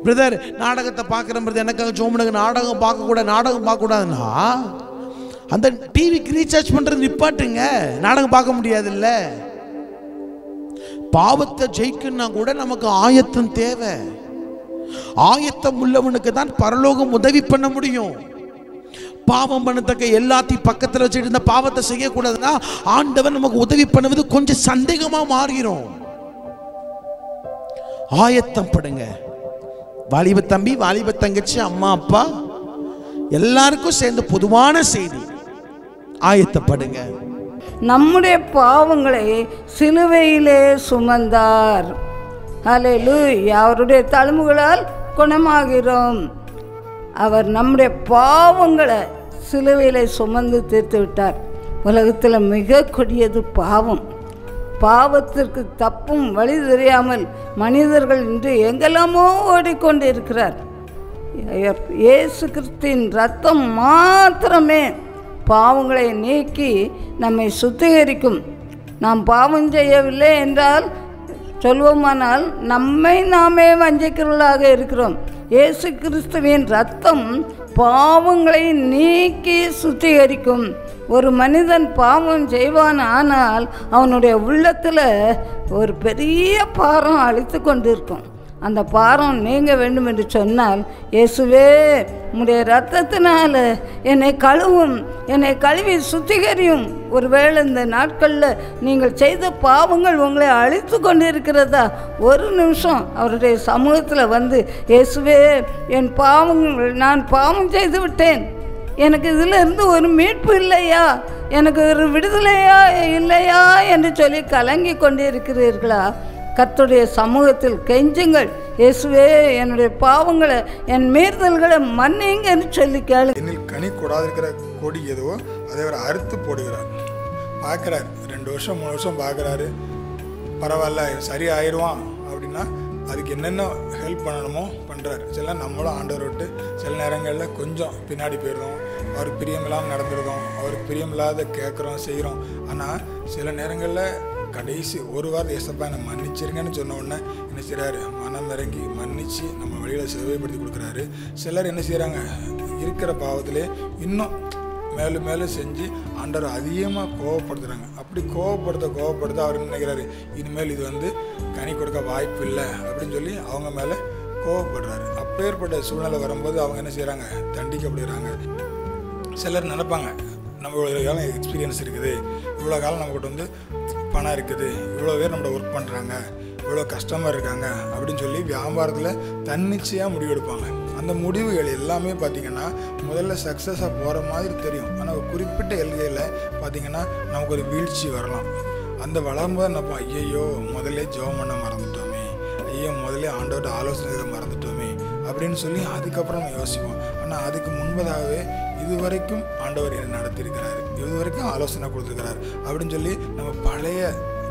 பிரதர் நாடகத்தை பார்க்குற பிரதர் எனக்காக ஜோமனுக்கு நாடகம் பார்க்கக்கூடாது, நாடகம் பார்க்கக்கூடாதுன்னா அந்த டிவிக்கு ரீசார்ஜ் பண்றது நிப்பாட்டுங்க, நாடகம் பார்க்க முடியாதுல்ல. பாவத்தை ஜெயிக்கணும்னா கூட நமக்கு ஆயத்தம் தேவை. ஆயத்தம் உள்ளவனுக்கு தான் பரலோகம் உதவி பண்ண முடியும். பாவம் பண்ணத்தக்க எல்லாத்தையும் பக்கத்தில் வச்சுட்டு இந்த பாவத்தை செய்யக்கூடாதுன்னா ஆண்டவன் நமக்கு உதவி பண்ணுவது கொஞ்சம் சந்தேகமா மாறிடும். ஆயத்தம் படுங்க. வாலிப தம்பி, வாலிப தங்கச்சி, அம்மா அப்பா எல்லாருக்கும் சேர்ந்து பொதுவான செய்தி, ஆயத்தப்படுங்க. நம்முடைய பாவங்களை சிலுவையிலே சுமந்தார். ஹல்லேலூயா. அவருடைய தழும்புகளால் குணமாகிறோம். அவர் நம்முடைய பாவங்களை சிலுவையிலே சுமந்து தீர்த்து விட்டார். உலகத்தில் மிக கொடியது பாவம். பாவத்திற்கு தப்பும் வழி தெரியாமல் மனிதர்கள் இன்று எங்கெல்லாமோ ஓடிக்கொண்டு இருக்கிறார். இயேசு கிறிஸ்துவின் ரத்தம் மாத்திரமே பாவங்களை நீக்கி நம்மை சுத்திகரிக்கும். நாம் பாவம் செய்யவில்லை என்றால் சொல்வோமானால் நம்மை நாமே வஞ்சிக்கிறவர்களாக இருக்கிறோம். இயேசு கிறிஸ்துவின் ரத்தம் பாவங்களை நீக்கி சுத்திகரிக்கும். ஒரு மனிதன் பாவம் செய்வான், ஆனால் அவனுடைய உள்ளத்தில் ஒரு பெரிய பாரம் அழித்து கொண்டிருக்கும். அந்த பாரம் நீங்க வேண்டும் என்று சொன்னால், இயேசுவே உம்முடைய இரத்தத்தினால என்னை கழுவும், என்னை கழுவி சுத்திகரியும். ஒருவேளை இந்த நாட்களில் நீங்கள் செய்த பாவங்கள் உங்களை அழித்து கொண்டு இருக்கிறதா, ஒரு நிமிஷம் அவருடைய சமூகத்தில் வந்து, இயேசுவே என் பாவங்கள், நான் பாவம் செய்து விட்டேன், எனக்கு இதில் இருந்து ஒரு மீட்பு இல்லையா, எனக்கு ஒரு விடுதலையா இல்லையா என்று சொல்லி கலங்கி கொண்டு இருக்கிறீர்களா? கர்த்தருடைய சமூகத்தில் கெஞ்சுங்கள். இயேசுவே என்னுடைய பாவங்களை, என் மீறுதல்களை மன்னிங்கன்னு சொல்லி கேளு. என்னில் கனி கொடாதிருக்கிற கொடி எதுவோ அதை அவர் அறுத்து போடுகிறார். பார்க்குறார், 2 வருஷம் 3 வருஷம் பார்க்குறாரு, பரவாயில்ல சரி ஆயிடுவான் அப்படின்னா அதுக்கு என்னென்ன ஹெல்ப் பண்ணணுமோ பண்ணுறாரு. சில நம்மளும் ஆண்டவர் விட்டு சில நேரங்களில் கொஞ்சம் பின்னாடி போயிடுறோம், அவருக்கு பிரியமில்லாமல் நடந்துருக்கோம், அவருக்கு பிரியமில்லாத கேட்குறோம் செய்கிறோம். ஆனால் சில நேரங்களில் கடைசி ஒரு வாரம் ஏசப்பா என்னை மன்னிச்சிருங்கன்னு சொன்ன உடனே என்ன செய்கிறாரு, மனம் இறங்கி மன்னித்து நம்ம வழியில் சேவைப்படுத்தி கொடுக்குறாரு. சிலர் என்ன செய்கிறாங்க, இருக்கிற பாவத்திலே இன்னும் மேலும் மேலும் செஞ்சு ஆண்டவர் அதிகமாக கோவப்படுத்துகிறாங்க. அப்படி கோவப்படுத்த அவர் நினைக்கிறாரு, இனிமேல் இது வந்து கனி கொடுக்க வாய்ப்பு இல்லை அப்படின்னு சொல்லி அவங்க மேலே கோவப்படுறாரு. அப்பேற்பட்ட சூழ்நிலை வரும்போது அவங்க என்ன செய்கிறாங்க, தண்டிக்கப்படுகிறாங்க. சிலர் நினைப்பாங்க, நம்ம இவ்வளோ காலம் எக்ஸ்பீரியன்ஸ் இருக்குது, இவ்வளோ காலம் நம்மக்கிட்ட வந்து பணம் இருக்குது, இவ்வளோ பேர் நம்மளை ஒர்க் பண்ணுறாங்க, இவ்வளோ கஸ்டமர் இருக்காங்க அப்படின்னு சொல்லி வியாபாரத்தில் தன்னிச்சையாக முடிவெடுப்பாங்க. அந்த முடிவுகள் எல்லாமே பார்த்திங்கன்னா முதல்ல சக்ஸஸாக போகிற மாதிரி தெரியும். ஆனால் ஒரு குறிப்பிட்ட எல்கையில் பார்த்திங்கன்னா நமக்கு ஒரு வீழ்ச்சி வரலாம். அந்த வளரும்போது நம்ம ஐயையோ முதல்ல ஜெபம் பண்ண மறந்துட்டோமே, ஐயோ முதல்ல ஆண்டோட ஆலோசனை மறந்துட்டோமே அப்படின்னு சொல்லி அதுக்கப்புறம் நம்ம யோசிப்போம். ஆனால் அதுக்கு முன்பதாகவே இதுவரைக்கும் ஆண்டவர் என்னை நடத்தியிருக்கிறாரு, இதுவரைக்கும் ஆலோசனை கொடுத்துருக்கிறார் அப்படின்னு சொல்லி நம்ம பழைய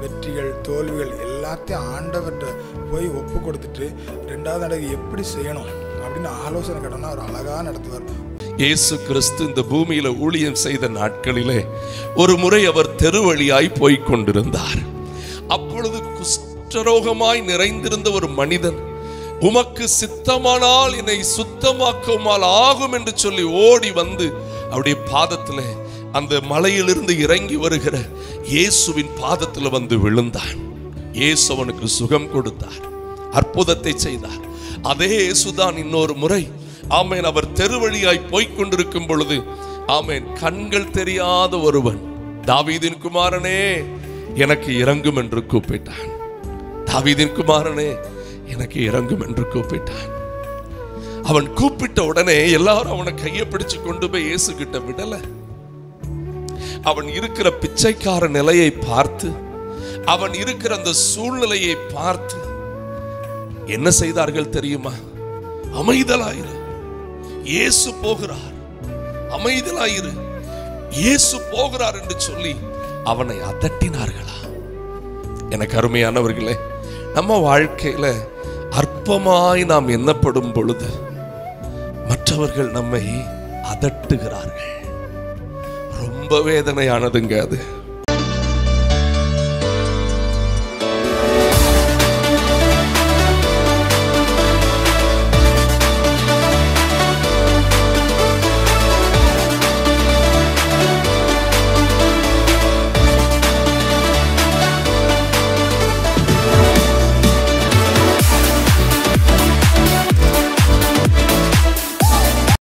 வெற்றிகள் தோல்விகள் எல்லாத்தையும் ஆண்டவர்கிட்ட போய் ஒப்பு கொடுத்துட்டு 2வது தடவை எப்படி செய்யணும் அப்படின்னு ஆலோசனை கேட்டோம்னா அவர் அழகாக நடத்துவார். இயேசு கிறிஸ்து இந்த பூமியில ஊழியம் செய்த நாட்களிலே ஒரு முறை அவர் தெருவழியாய் போய் கொண்டிருந்தார். அப்பொழுது குஷ்டரோகமாய் நிறைந்திருந்த ஒரு மனிதன், உமக்கு சித்தமானால் என்னை சுத்தமாக்குமால் ஆகும் என்று சொல்லி ஓடி வந்து அவருடைய பாதத்தில், அந்த மலையிலிருந்து இறங்கி வருகிற இயேசுவின் பாதத்தில் வந்து விழுந்தான். இயேசு அவனுக்கு சுகம் கொடுத்தார், அற்புதத்தை செய்தார். அதே இயேசுதான் இன்னொரு முறை ஆமேன் அவர் தெருவழியாய் போய்கொண்டிருக்கும் பொழுது ஆமேன் கண்கள் தெரியாத ஒருவன், தாவீதின் குமாரனே எனக்கு இறங்கும் என்று கூப்பிட்டான். தாவீதின் குமாரனே எனக்கு இறங்கும் என்று கூப்பிட்டான். அவன் கூப்பிட்ட உடனே எல்லாரும் அவனை கையை பிடிச்சு கொண்டு போய் இயேசு கிட்ட விடல. அவன் இருக்கிற பிச்சைக்கார நிலையை பார்த்து, அவன் இருக்கிற அந்த சூழ்நிலையை பார்த்து என்ன செய்தார்கள் தெரியுமா? அமைதலாயிரு, இயேசு போகிறார், அமைதலாயிரு, இயேசு போகிறார் என்று சொல்லி அவனை அதட்டினார்களா? எனக்கு அருமையானவர்களே, நம்ம வாழ்க்கையில அற்பமாய் நாம் எண்ணப்படும் பொழுது மற்றவர்கள் நம்மை அதட்டுகிறார்கள். ரொம்ப வேதனையானதுங்க அது.